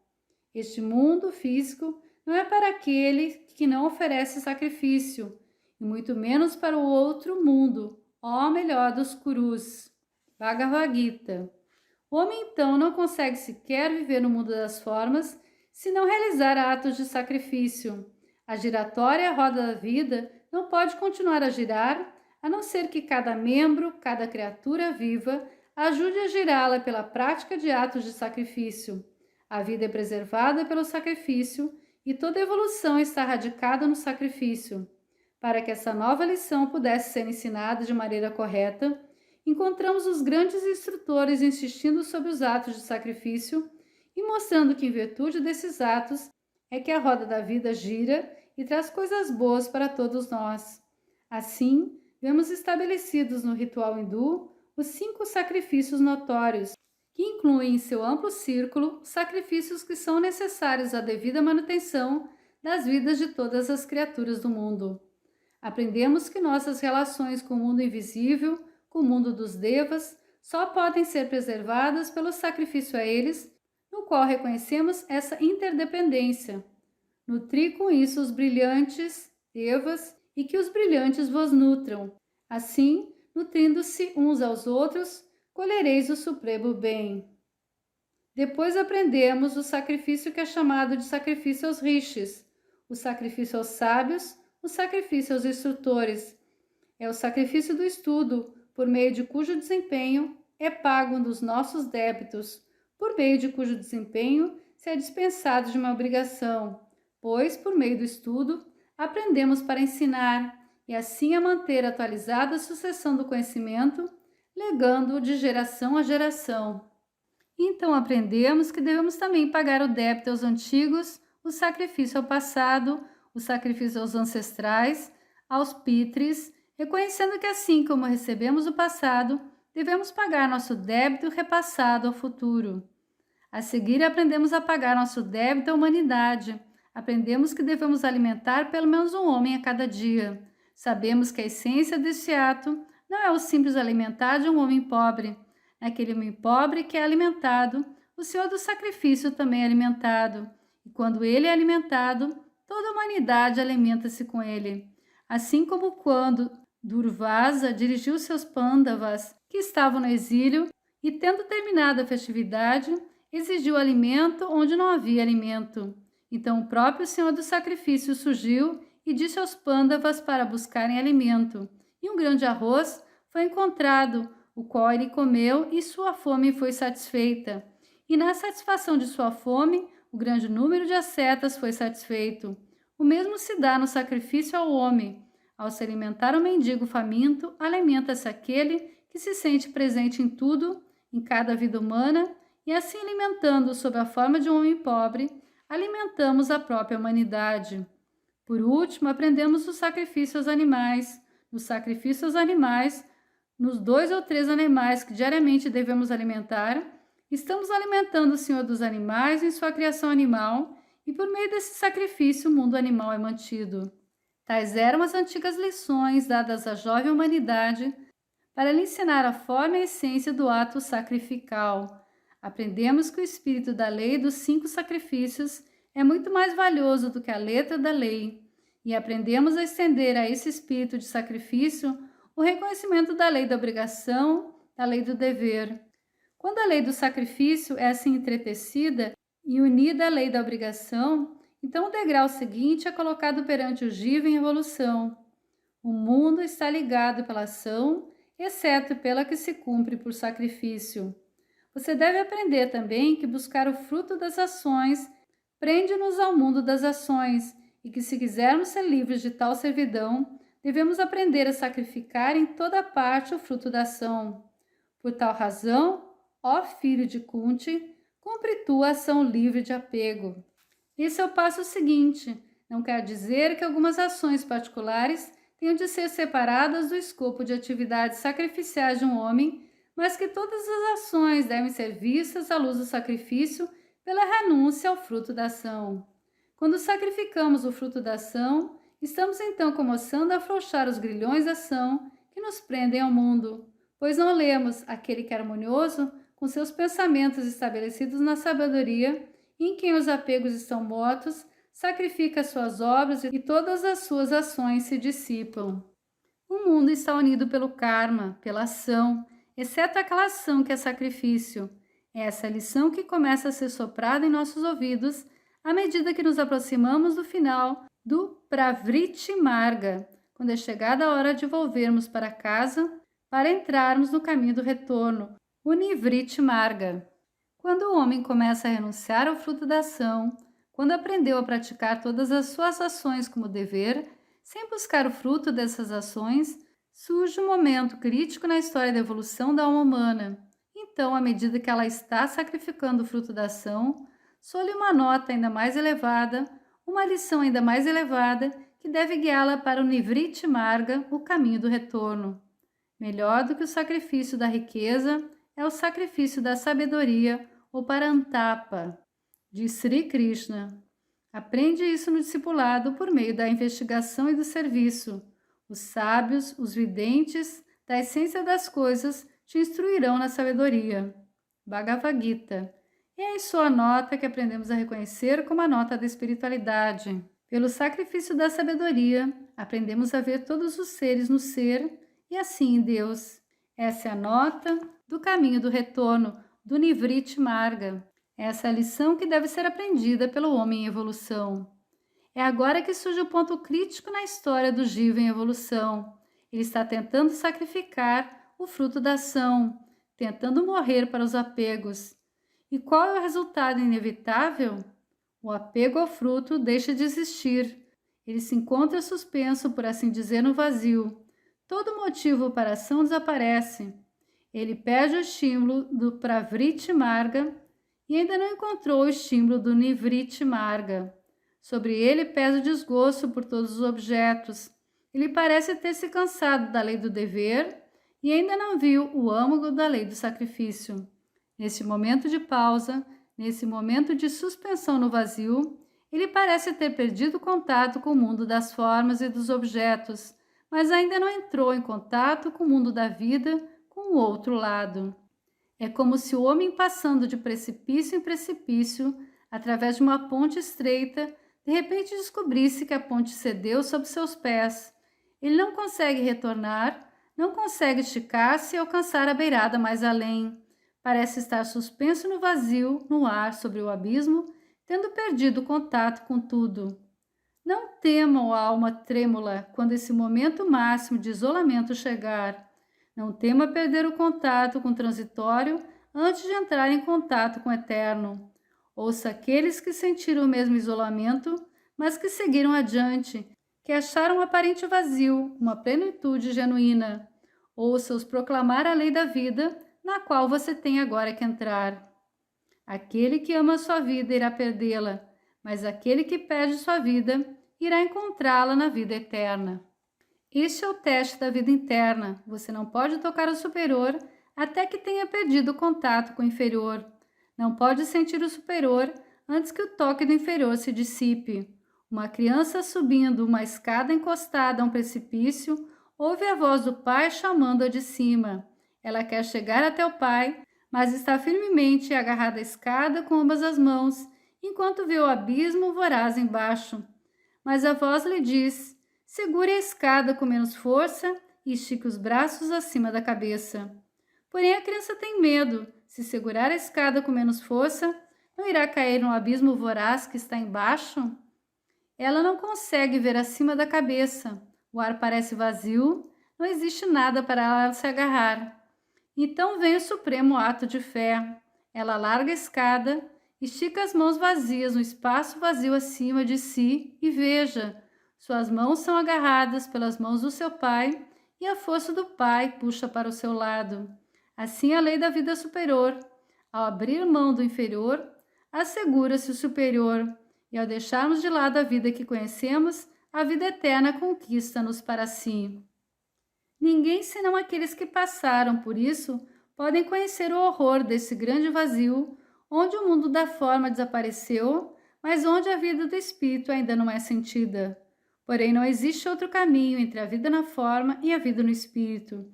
Este mundo físico não é para aquele que não oferece sacrifício, e muito menos para o outro mundo, ó melhor dos Kurus. Bhagavad Gita. O homem então não consegue sequer viver no mundo das formas se não realizar atos de sacrifício. A giratória roda da vida não pode continuar a girar, a não ser que cada membro, cada criatura viva, ajude a girá-la pela prática de atos de sacrifício. A vida é preservada pelo sacrifício e toda evolução está radicada no sacrifício. Para que essa nova lição pudesse ser ensinada de maneira correta, encontramos os grandes instrutores insistindo sobre os atos de sacrifício e mostrando que, em virtude desses atos, é que a roda da vida gira e traz coisas boas para todos nós. Assim, vemos estabelecidos no ritual hindu os 5 sacrifícios notórios, que incluem em seu amplo círculo sacrifícios que são necessários à devida manutenção das vidas de todas as criaturas do mundo. Aprendemos que nossas relações com o mundo invisível, com o mundo dos devas, só podem ser preservadas pelo sacrifício a eles, no qual reconhecemos essa interdependência. Nutri com isso os brilhantes devas e que os brilhantes vos nutram. Assim, nutrindo-se uns aos outros, colhereis o supremo bem. Depois aprendemos o sacrifício que é chamado de sacrifício aos rishis, o sacrifício aos sábios, o sacrifício aos instrutores. É o sacrifício do estudo, por meio de cujo desempenho é pago um dos nossos débitos, por meio de cujo desempenho se é dispensado de uma obrigação, pois, por meio do estudo, aprendemos para ensinar e assim a manter atualizada a sucessão do conhecimento, legando-o de geração a geração. Então aprendemos que devemos também pagar o débito aos antigos, o sacrifício ao passado, o sacrifício aos ancestrais, aos pitres, reconhecendo que assim como recebemos o passado, devemos pagar nosso débito repassado ao futuro. A seguir, aprendemos a pagar nosso débito à humanidade. Aprendemos que devemos alimentar pelo menos um homem a cada dia. Sabemos que a essência desse ato não é o simples alimentar de um homem pobre. Naquele homem pobre que é alimentado, o Senhor do sacrifício também é alimentado. E quando ele é alimentado, toda a humanidade alimenta-se com ele. Assim como quando Durvasa dirigiu seus Pandavas, que estavam no exílio, e tendo terminado a festividade, exigiu alimento onde não havia alimento. Então o próprio Senhor do Sacrifício surgiu e disse aos Pandavas para buscarem alimento. E um grande arroz foi encontrado, o qual ele comeu e sua fome foi satisfeita. E na satisfação de sua fome, o grande número de ascetas foi satisfeito. O mesmo se dá no sacrifício ao homem. Ao se alimentar o mendigo faminto, alimenta-se aquele que se sente presente em tudo, em cada vida humana, e assim alimentando sob a forma de um homem pobre, alimentamos a própria humanidade. Por último, aprendemos o sacrifício aos animais. No sacrifício aos animais, nos 2 ou 3 animais que diariamente devemos alimentar, estamos alimentando o Senhor dos animais em sua criação animal, e por meio desse sacrifício o mundo animal é mantido. Tais eram as antigas lições dadas à jovem humanidade para lhe ensinar a forma e a essência do ato sacrificial. Aprendemos que o espírito da lei dos 5 sacrifícios é muito mais valioso do que a letra da lei, e aprendemos a estender a esse espírito de sacrifício o reconhecimento da lei da obrigação, da lei do dever. Quando a lei do sacrifício é assim entretecida e unida à lei da obrigação, então o degrau seguinte é colocado perante o Jiva em evolução. O mundo está ligado pela ação, exceto pela que se cumpre por sacrifício. Você deve aprender também que buscar o fruto das ações prende-nos ao mundo das ações e que, se quisermos ser livres de tal servidão, devemos aprender a sacrificar em toda parte o fruto da ação. Por tal razão, ó filho de Kunti, cumpre tu a ação livre de apego. Esse é o passo seguinte. Não quer dizer que algumas ações particulares tenham de ser separadas do escopo de atividades sacrificiais de um homem, mas que todas as ações devem ser vistas à luz do sacrifício pela renúncia ao fruto da ação. Quando sacrificamos o fruto da ação, estamos então começando a afrouxar os grilhões da ação que nos prendem ao mundo, pois não lemos aquele que é harmonioso com seus pensamentos estabelecidos na sabedoria, em quem os apegos estão mortos, sacrifica suas obras e todas as suas ações se dissipam. O mundo está unido pelo karma, pela ação, exceto aquela ação que é sacrifício. É essa lição que começa a ser soprada em nossos ouvidos à medida que nos aproximamos do final do Pravriti Marga, quando é chegada a hora de volvermos para casa para entrarmos no caminho do retorno, o Nivriti Marga. Quando o homem começa a renunciar ao fruto da ação, quando aprendeu a praticar todas as suas ações como dever, sem buscar o fruto dessas ações, surge um momento crítico na história da evolução da alma humana. Então, à medida que ela está sacrificando o fruto da ação, soa-lhe uma nota ainda mais elevada, uma lição ainda mais elevada, que deve guiá-la para o Nivriti Marga, o caminho do retorno. Melhor do que o sacrifício da riqueza é o sacrifício da sabedoria, ou Parantapa, de Sri Krishna. Aprende isso no discipulado por meio da investigação e do serviço. Os sábios, os videntes, da essência das coisas, te instruirão na sabedoria. Bhagavad Gita. E é em sua nota que aprendemos a reconhecer como a nota da espiritualidade. Pelo sacrifício da sabedoria, aprendemos a ver todos os seres no ser e assim em Deus. Essa é a nota do caminho do retorno, do Nivriti Marga. Essa é a lição que deve ser aprendida pelo homem em evolução. É agora que surge o ponto crítico na história do Jiva em evolução. Ele está tentando sacrificar o fruto da ação, tentando morrer para os apegos. E qual é o resultado inevitável? O apego ao fruto deixa de existir. Ele se encontra suspenso, por assim dizer, no vazio. Todo motivo para a ação desaparece. Ele perde o estímulo do Pravriti Marga e ainda não encontrou o estímulo do Nivriti Marga. Sobre ele pesa o desgosto por todos os objetos. Ele parece ter se cansado da lei do dever e ainda não viu o âmago da lei do sacrifício. Nesse momento de pausa, nesse momento de suspensão no vazio, ele parece ter perdido contato com o mundo das formas e dos objetos, mas ainda não entrou em contato com o mundo da vida, com o outro lado. É como se o homem, passando de precipício em precipício, através de uma ponte estreita, de repente descobrisse que a ponte cedeu sob seus pés. Ele não consegue retornar, não consegue esticar-se e alcançar a beirada mais além. Parece estar suspenso no vazio, no ar, sobre o abismo, tendo perdido o contato com tudo. Não temam, alma trêmula, quando esse momento máximo de isolamento chegar. Não tema perder o contato com o transitório antes de entrar em contato com o eterno. Ouça aqueles que sentiram o mesmo isolamento, mas que seguiram adiante, que acharam um aparente vazio, uma plenitude genuína. Ouça-os proclamar a lei da vida, na qual você tem agora que entrar. Aquele que ama a sua vida irá perdê-la, mas aquele que perde sua vida irá encontrá-la na vida eterna. Este é o teste da vida interna. Você não pode tocar o superior até que tenha perdido o contato com o inferior. Não pode sentir o superior antes que o toque do inferior se dissipe. Uma criança subindo uma escada encostada a um precipício ouve a voz do pai chamando-a de cima. Ela quer chegar até o pai, mas está firmemente agarrada à escada com ambas as mãos, enquanto vê o abismo voraz embaixo. Mas a voz lhe diz: segure a escada com menos força e estique os braços acima da cabeça. Porém, a criança tem medo. Se segurar a escada com menos força, não irá cair no abismo voraz que está embaixo? Ela não consegue ver acima da cabeça. O ar parece vazio, não existe nada para ela se agarrar. Então vem o supremo ato de fé. Ela larga a escada, estica as mãos vazias no espaço vazio acima de si e veja, suas mãos são agarradas pelas mãos do seu pai e a força do pai puxa para o seu lado. Assim é a lei da vida superior. Ao abrir mão do inferior, assegura-se o superior, e ao deixarmos de lado a vida que conhecemos, a vida eterna conquista-nos para si. Ninguém senão aqueles que passaram por isso podem conhecer o horror desse grande vazio, onde o mundo da forma desapareceu, mas onde a vida do espírito ainda não é sentida. Porém, não existe outro caminho entre a vida na forma e a vida no espírito.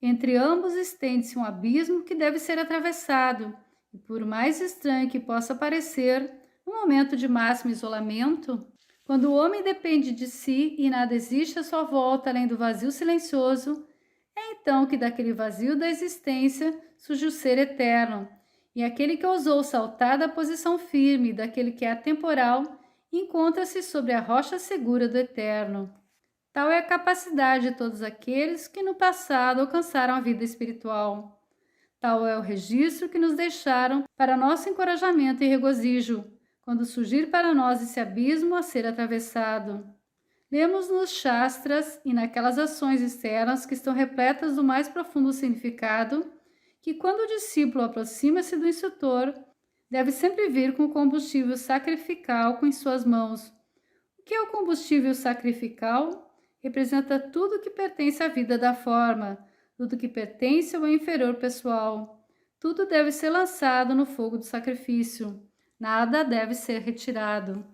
Entre ambos estende-se um abismo que deve ser atravessado, e por mais estranho que possa parecer, No momento de máximo isolamento, quando o homem depende de si e nada existe à sua volta além do vazio silencioso, é então que daquele vazio da existência surge o ser eterno, e aquele que ousou saltar da posição firme daquele que é atemporal encontra-se sobre a rocha segura do eterno. Tal é a capacidade de todos aqueles que no passado alcançaram a vida espiritual. Tal é o registro que nos deixaram para nosso encorajamento e regozijo, quando surgir para nós esse abismo a ser atravessado. Lemos nos Shastras e naquelas ações externas que estão repletas do mais profundo significado, que quando o discípulo aproxima-se do instrutor, deve sempre vir com o combustível sacrificial em suas mãos. O que é o combustível sacrificial? Representa tudo que pertence à vida da forma, tudo que pertence ao inferior pessoal. Tudo deve ser lançado no fogo do sacrifício. Nada deve ser retirado.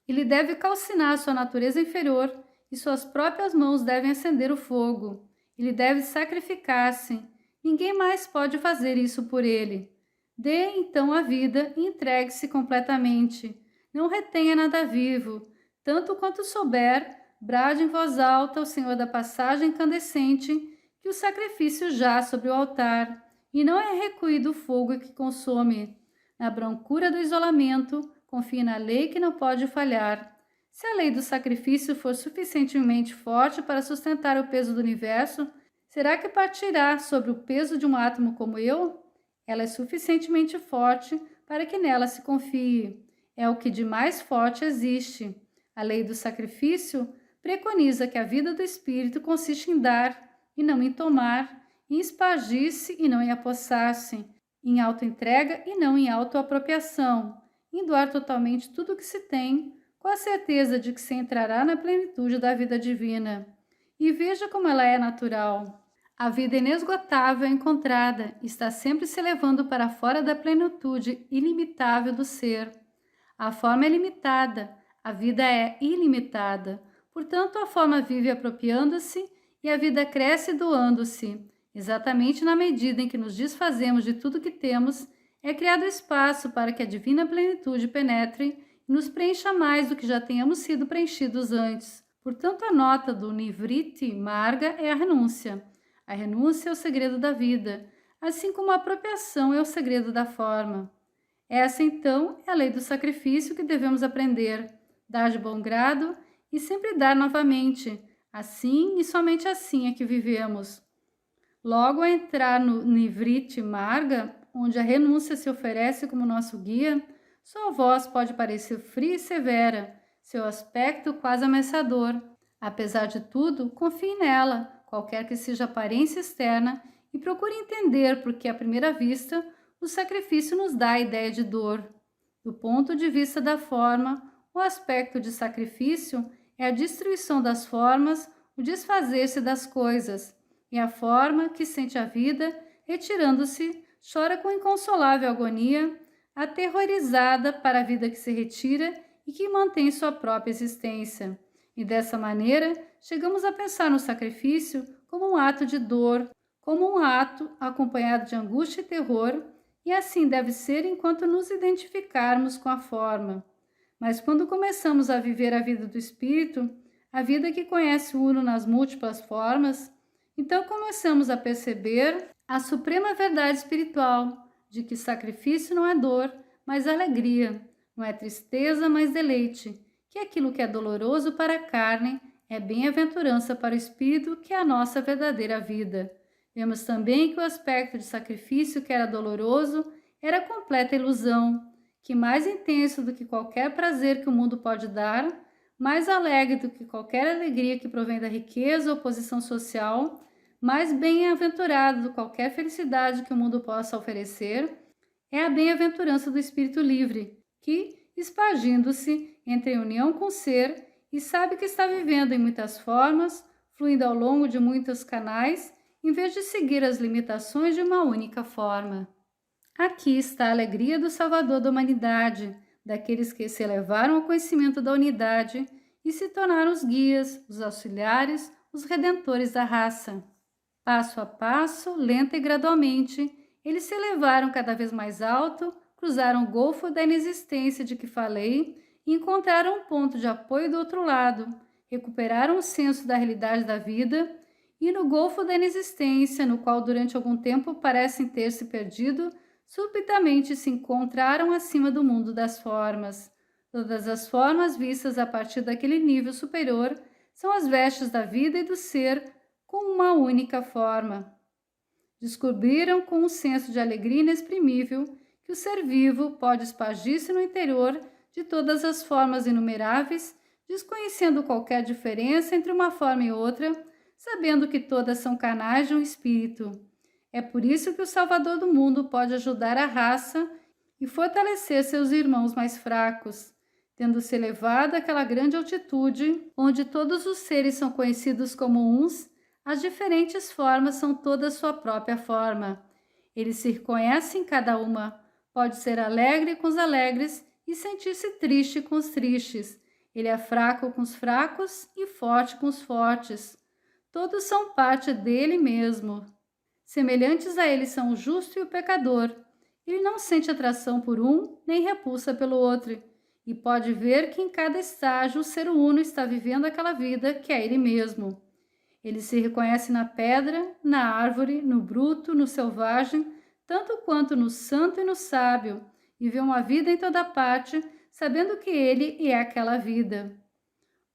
Ele deve calcinar sua natureza inferior e suas próprias mãos devem acender o fogo. Ele deve sacrificar-se. Ninguém mais pode fazer isso por ele. Dê então a vida e entregue-se completamente. Não retenha nada vivo. Tanto quanto souber, brade em voz alta ao Senhor da passagem incandescente que o sacrifício jaz sobre o altar, e não é recuído o fogo que consome. Na brancura do isolamento, confie na lei que não pode falhar. Se a lei do sacrifício for suficientemente forte para sustentar o peso do universo, será que partirá sobre o peso de um átomo como eu? Ela é suficientemente forte para que nela se confie. É o que de mais forte existe. A lei do sacrifício preconiza que a vida do espírito consiste em dar e não em tomar, em espargir-se e não em apossar-se, em autoentrega e não em autoapropriação, em doar totalmente tudo o que se tem, com a certeza de que se entrará na plenitude da vida divina. E veja como ela é natural. A vida inesgotável é encontrada, está sempre se elevando para fora da plenitude ilimitável do ser. A forma é limitada, a vida é ilimitada. Portanto, a forma vive apropriando-se e a vida cresce doando-se. Exatamente na medida em que nos desfazemos de tudo que temos, é criado espaço para que a divina plenitude penetre e nos preencha mais do que já tenhamos sido preenchidos antes. Portanto, a nota do Nivriti Marga é a renúncia. A renúncia é o segredo da vida, assim como a apropriação é o segredo da forma. Essa, então, é a lei do sacrifício que devemos aprender, dar de bom grado e sempre dar novamente. Assim e somente assim é que vivemos. Logo, a entrar no Nivriti Marga, onde a renúncia se oferece como nosso guia, sua voz pode parecer fria e severa, seu aspecto quase ameaçador. Apesar de tudo, confie nela, qualquer que seja a aparência externa, e procure entender porque, à primeira vista, o sacrifício nos dá a ideia de dor. Do ponto de vista da forma, o aspecto de sacrifício é a destruição das formas, o desfazer-se das coisas, e a forma que sente a vida, retirando-se, chora com inconsolável agonia, aterrorizada para a vida que se retira e que mantém sua própria existência. E dessa maneira, chegamos a pensar no sacrifício como um ato de dor, como um ato acompanhado de angústia e terror, e assim deve ser enquanto nos identificarmos com a forma. Mas quando começamos a viver a vida do Espírito, a vida que conhece o Uno nas múltiplas formas, então começamos a perceber a suprema verdade espiritual de que sacrifício não é dor, mas alegria, não é tristeza, mas deleite, que aquilo que é doloroso para a carne é bem-aventurança para o Espírito, que é a nossa verdadeira vida. Vemos também que o aspecto de sacrifício que era doloroso era completa ilusão, que mais intenso do que qualquer prazer que o mundo pode dar, mais alegre do que qualquer alegria que provém da riqueza ou posição social, mais bem-aventurado do que qualquer felicidade que o mundo possa oferecer, é a bem-aventurança do espírito livre, que, espargindo-se, entra em união com o ser e sabe que está vivendo em muitas formas, fluindo ao longo de muitos canais, em vez de seguir as limitações de uma única forma. Aqui está a alegria do Salvador da humanidade, daqueles que se elevaram ao conhecimento da unidade e se tornaram os guias, os auxiliares, os redentores da raça. Passo a passo, lenta e gradualmente, eles se elevaram cada vez mais alto, cruzaram o golfo da inexistência de que falei e encontraram um ponto de apoio do outro lado, recuperaram o senso da realidade da vida e no golfo da inexistência, no qual durante algum tempo parecem ter se perdido, subitamente se encontraram acima do mundo das formas. Todas as formas vistas a partir daquele nível superior são as vestes da vida e do ser com uma única forma. Descobriram com um senso de alegria inexprimível que o ser vivo pode expandir-se no interior de todas as formas inumeráveis, desconhecendo qualquer diferença entre uma forma e outra, sabendo que todas são canais de um espírito. É por isso que o Salvador do mundo pode ajudar a raça e fortalecer seus irmãos mais fracos, tendo-se elevado àquela grande altitude onde todos os seres são conhecidos como uns. As diferentes formas são toda sua própria forma. Ele se reconhece em cada uma. Pode ser alegre com os alegres e sentir-se triste com os tristes. Ele é fraco com os fracos e forte com os fortes. Todos são parte dele mesmo. Semelhantes a ele são o justo e o pecador. Ele não sente atração por um, nem repulsa pelo outro. E pode ver que em cada estágio o ser uno está vivendo aquela vida que é ele mesmo. Ele se reconhece na pedra, na árvore, no bruto, no selvagem, tanto quanto no santo e no sábio, e vê uma vida em toda parte, sabendo que ele é aquela vida.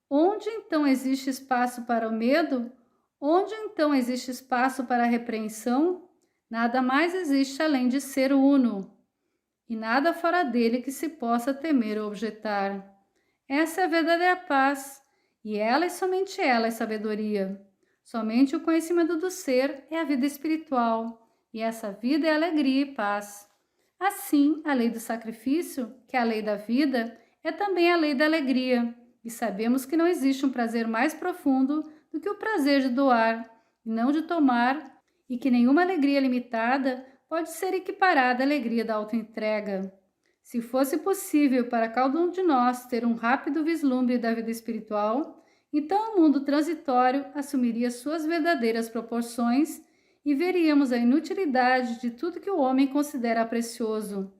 Onde então existe espaço para o medo? Onde então existe espaço para a repreensão? Nada mais existe além de ser uno, e nada fora dele que se possa temer ou objetar. Essa é a verdadeira paz, e ela e somente ela é sabedoria. Somente o conhecimento do ser é a vida espiritual, e essa vida é alegria e paz. Assim, a lei do sacrifício, que é a lei da vida, é também a lei da alegria, e sabemos que não existe um prazer mais profundo do que o prazer de doar, e não de tomar, e que nenhuma alegria limitada pode ser equiparada à alegria da autoentrega. Se fosse possível para cada um de nós ter um rápido vislumbre da vida espiritual, então o mundo transitório assumiria suas verdadeiras proporções e veríamos a inutilidade de tudo que o homem considera precioso.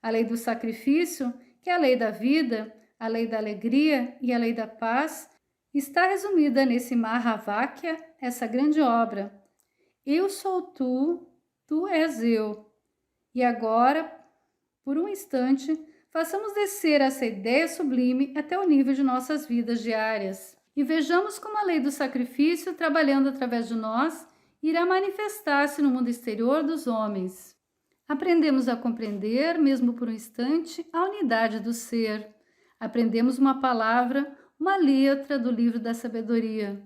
A lei do sacrifício, que é a lei da vida, a lei da alegria e a lei da paz, está resumida nesse Mahavakya, essa grande obra. Eu sou tu, tu és eu. E agora, por um instante, façamos descer essa ideia sublime até o nível de nossas vidas diárias. E vejamos como a lei do sacrifício, trabalhando através de nós, irá manifestar-se no mundo exterior dos homens. Aprendemos a compreender, mesmo por um instante, a unidade do ser. Aprendemos uma palavra, uma letra do livro da sabedoria.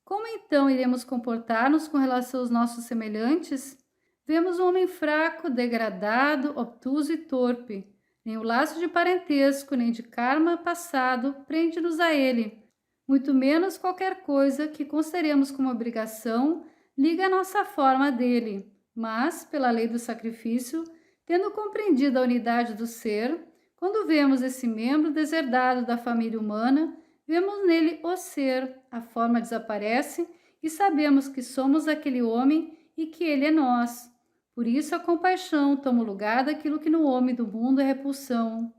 Como então iremos comportar-nos com relação aos nossos semelhantes? Vemos um homem fraco, degradado, obtuso e torpe. Nem o laço de parentesco, nem de karma passado prende-nos a ele. Muito menos qualquer coisa que consideremos como obrigação liga a nossa forma dele. Mas, pela lei do sacrifício, tendo compreendido a unidade do ser, quando vemos esse membro deserdado da família humana, vemos nele o ser, a forma desaparece e sabemos que somos aquele homem e que ele é nós. Por isso a compaixão toma o lugar daquilo que no homem do mundo é repulsão.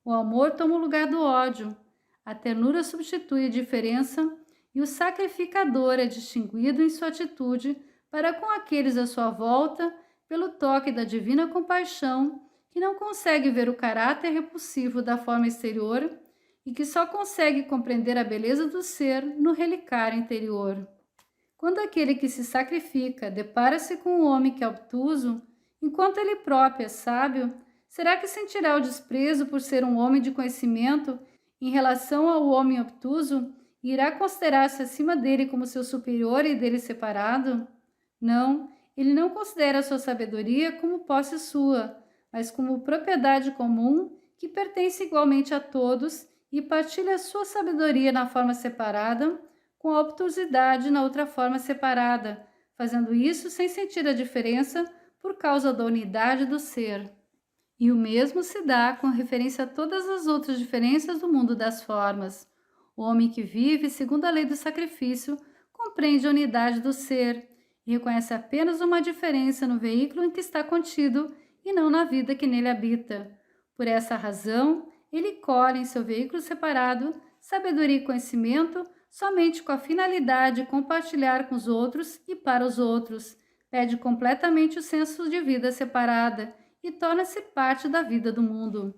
O amor toma o lugar do ódio. A ternura substitui a diferença e o sacrificador é distinguido em sua atitude para com aqueles à sua volta pelo toque da divina compaixão que não consegue ver o caráter repulsivo da forma exterior e que só consegue compreender a beleza do ser no relicário interior. Quando aquele que se sacrifica depara-se com um homem que é obtuso, enquanto ele próprio é sábio, será que sentirá o desprezo por ser um homem de conhecimento em relação ao homem obtuso e irá considerar-se acima dele como seu superior e dele separado? Não, ele não considera a sua sabedoria como posse sua, mas como propriedade comum que pertence igualmente a todos e partilha a sua sabedoria na forma separada com a obtusidade na outra forma separada, fazendo isso sem sentir a diferença por causa da unidade do ser. E o mesmo se dá com referência a todas as outras diferenças do mundo das formas. O homem que vive segundo a lei do sacrifício compreende a unidade do ser e reconhece apenas uma diferença no veículo em que está contido e não na vida que nele habita. Por essa razão, ele colhe em seu veículo separado sabedoria e conhecimento somente com a finalidade de compartilhar com os outros e para os outros. Perde completamente o senso de vida separada e torna-se parte da vida do mundo.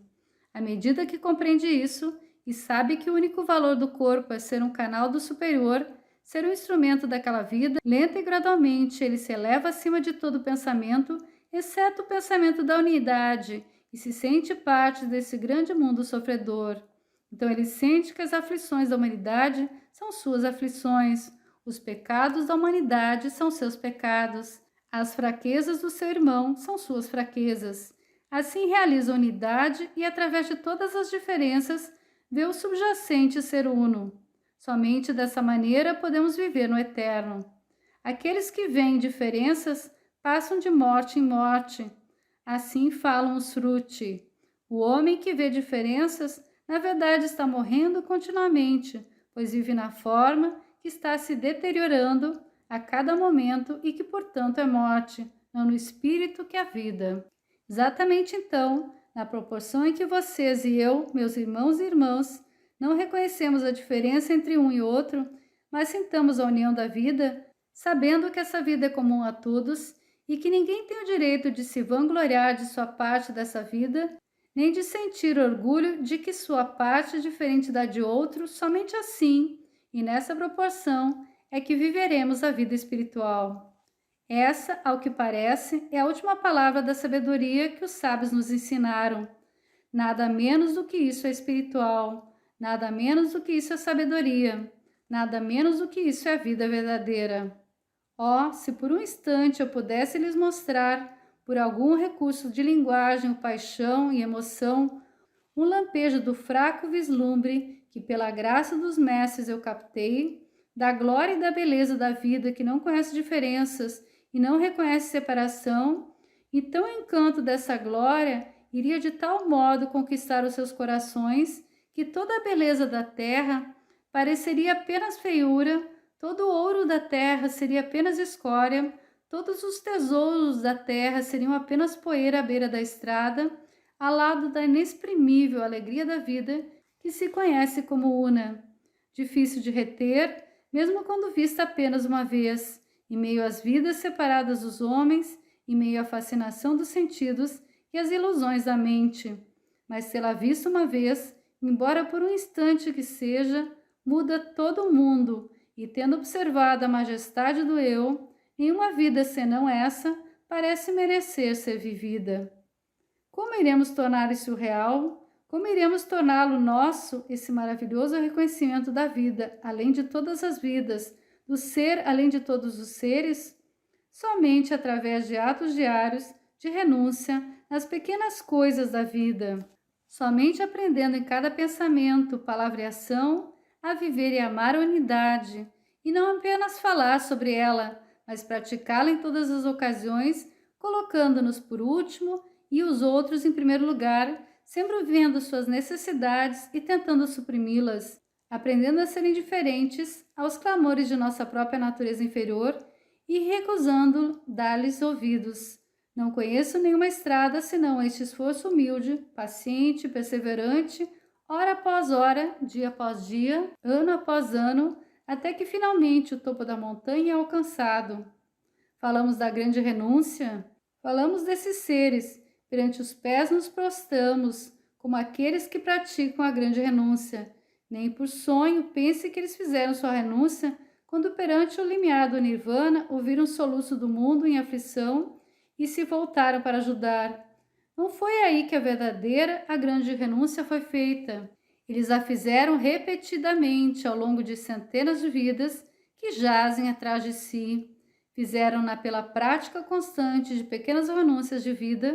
À medida que compreende isso e sabe que o único valor do corpo é ser um canal do superior, ser um instrumento daquela vida, lenta e gradualmente ele se eleva acima de todo pensamento, exceto o pensamento da unidade, e se sente parte desse grande mundo sofredor. Então ele sente que as aflições da humanidade são suas aflições, os pecados da humanidade são seus pecados, as fraquezas do seu irmão são suas fraquezas. Assim realiza a unidade e, através de todas as diferenças, vê o subjacente ser uno. Somente dessa maneira podemos viver no eterno. Aqueles que veem diferenças passam de morte em morte. Assim falam os Fruti. O homem que vê diferenças, na verdade, está morrendo continuamente, pois vive na forma que está se deteriorando a cada momento e que, portanto, é morte, não no espírito que é a vida. Exatamente então, na proporção em que vocês e eu, meus irmãos e irmãs, não reconhecemos a diferença entre um e outro, mas sintamos a união da vida, sabendo que essa vida é comum a todos e que ninguém tem o direito de se vangloriar de sua parte dessa vida, nem de sentir orgulho de que sua parte é diferente da de outro, somente assim, e nessa proporção, é que viveremos a vida espiritual. Essa, ao que parece, é a última palavra da sabedoria que os sábios nos ensinaram. Nada menos do que isso é espiritual, nada menos do que isso é sabedoria, nada menos do que isso é a vida verdadeira. Oh, se por um instante eu pudesse lhes mostrar, por algum recurso de linguagem, paixão e emoção, um lampejo do fraco vislumbre que pela graça dos mestres eu captei, da glória e da beleza da vida que não conhece diferenças e não reconhece separação, então o encanto dessa glória iria de tal modo conquistar os seus corações que toda a beleza da terra pareceria apenas feiura, todo o ouro da terra seria apenas escória, todos os tesouros da terra seriam apenas poeira à beira da estrada, ao lado da inexprimível alegria da vida que se conhece como una, difícil de reter, mesmo quando vista apenas uma vez, em meio às vidas separadas dos homens, em meio à fascinação dos sentidos e às ilusões da mente. Mas se ela vista uma vez, embora por um instante que seja, muda todo o mundo, e tendo observado a majestade do eu, nenhuma vida senão essa parece merecer ser vivida. Como iremos tornar isso real? Como iremos torná-lo nosso, esse maravilhoso reconhecimento da vida, além de todas as vidas, do ser além de todos os seres? Somente através de atos diários de renúncia nas pequenas coisas da vida. Somente aprendendo em cada pensamento, palavra e ação a viver e amar a unidade, e não apenas falar sobre ela, mas praticá-la em todas as ocasiões, colocando-nos por último e os outros em primeiro lugar, sempre vendo suas necessidades e tentando suprimi-las, aprendendo a ser indiferentes aos clamores de nossa própria natureza inferior e recusando dar-lhes ouvidos. Não conheço nenhuma estrada senão este esforço humilde, paciente, perseverante, hora após hora, dia após dia, ano após ano, até que finalmente o topo da montanha é alcançado. Falamos da grande renúncia? Falamos desses seres, perante os pés nos prostramos, como aqueles que praticam a grande renúncia. Nem por sonho pense que eles fizeram sua renúncia quando perante o limiar do Nirvana ouviram o soluço do mundo em aflição e se voltaram para ajudar. Não foi aí que a verdadeira, a grande renúncia foi feita. Eles a fizeram repetidamente ao longo de centenas de vidas que jazem atrás de si. Fizeram-na pela prática constante de pequenas renúncias de vida,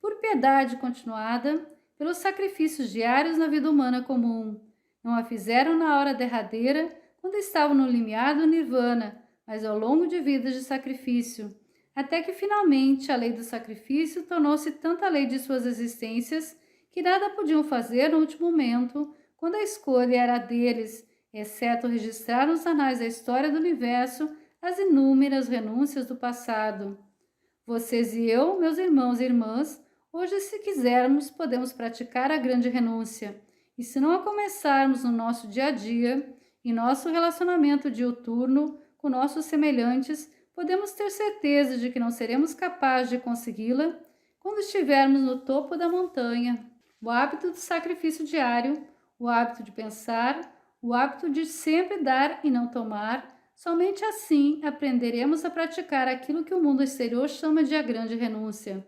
por piedade continuada, pelos sacrifícios diários na vida humana comum. Não a fizeram na hora derradeira, quando estavam no limiar do Nirvana, mas ao longo de vidas de sacrifício, até que finalmente a lei do sacrifício tornou-se tanta lei de suas existências que nada podiam fazer no último momento, quando a escolha era deles, exceto registrar nos anais da história do universo as inúmeras renúncias do passado. Vocês e eu, meus irmãos e irmãs, Hoje, se quisermos, podemos praticar a grande renúncia. E se não a começarmos no nosso dia a dia, em nosso relacionamento diuturno com nossos semelhantes, podemos ter certeza de que não seremos capazes de consegui-la quando estivermos no topo da montanha. O hábito do sacrifício diário, o hábito de pensar, o hábito de sempre dar e não tomar, somente assim aprenderemos a praticar aquilo que o mundo exterior chama de a grande renúncia.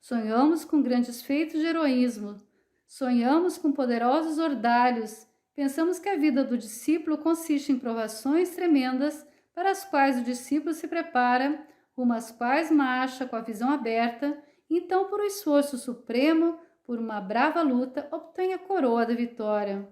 Sonhamos com grandes feitos de heroísmo, sonhamos com poderosos ordalhos, pensamos que a vida do discípulo consiste em provações tremendas para as quais o discípulo se prepara, rumo às quais marcha com a visão aberta, e então, por um esforço supremo, por uma brava luta, obtém a coroa da vitória.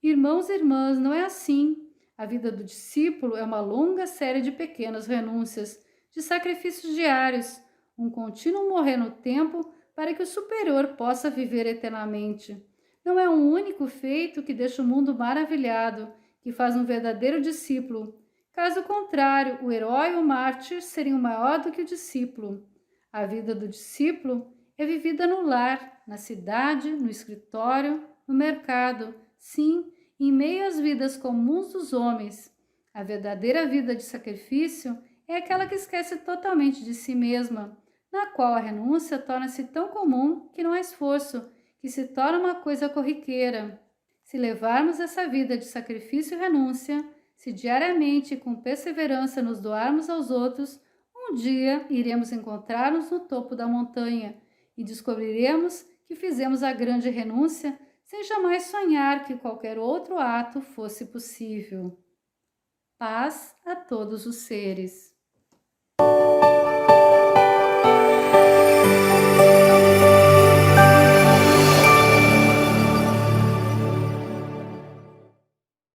Irmãos e irmãs, não é assim. A vida do discípulo é uma longa série de pequenas renúncias, de sacrifícios diários, um contínuo morrer no tempo para que o superior possa viver eternamente. Não é um único feito que deixa o mundo maravilhado, que faz um verdadeiro discípulo. Caso contrário, o herói ou mártir seriam maior do que o discípulo. A vida do discípulo é vivida no lar, na cidade, no escritório, no mercado, sim, em meio às vidas comuns dos homens. A verdadeira vida de sacrifício é aquela que esquece totalmente de si mesma, na qual a renúncia torna-se tão comum que não há esforço, que se torna uma coisa corriqueira. Se levarmos essa vida de sacrifício e renúncia, se diariamente e com perseverança nos doarmos aos outros, um dia iremos encontrar-nos no topo da montanha e descobriremos que fizemos a grande renúncia sem jamais sonhar que qualquer outro ato fosse possível. Paz a todos os seres.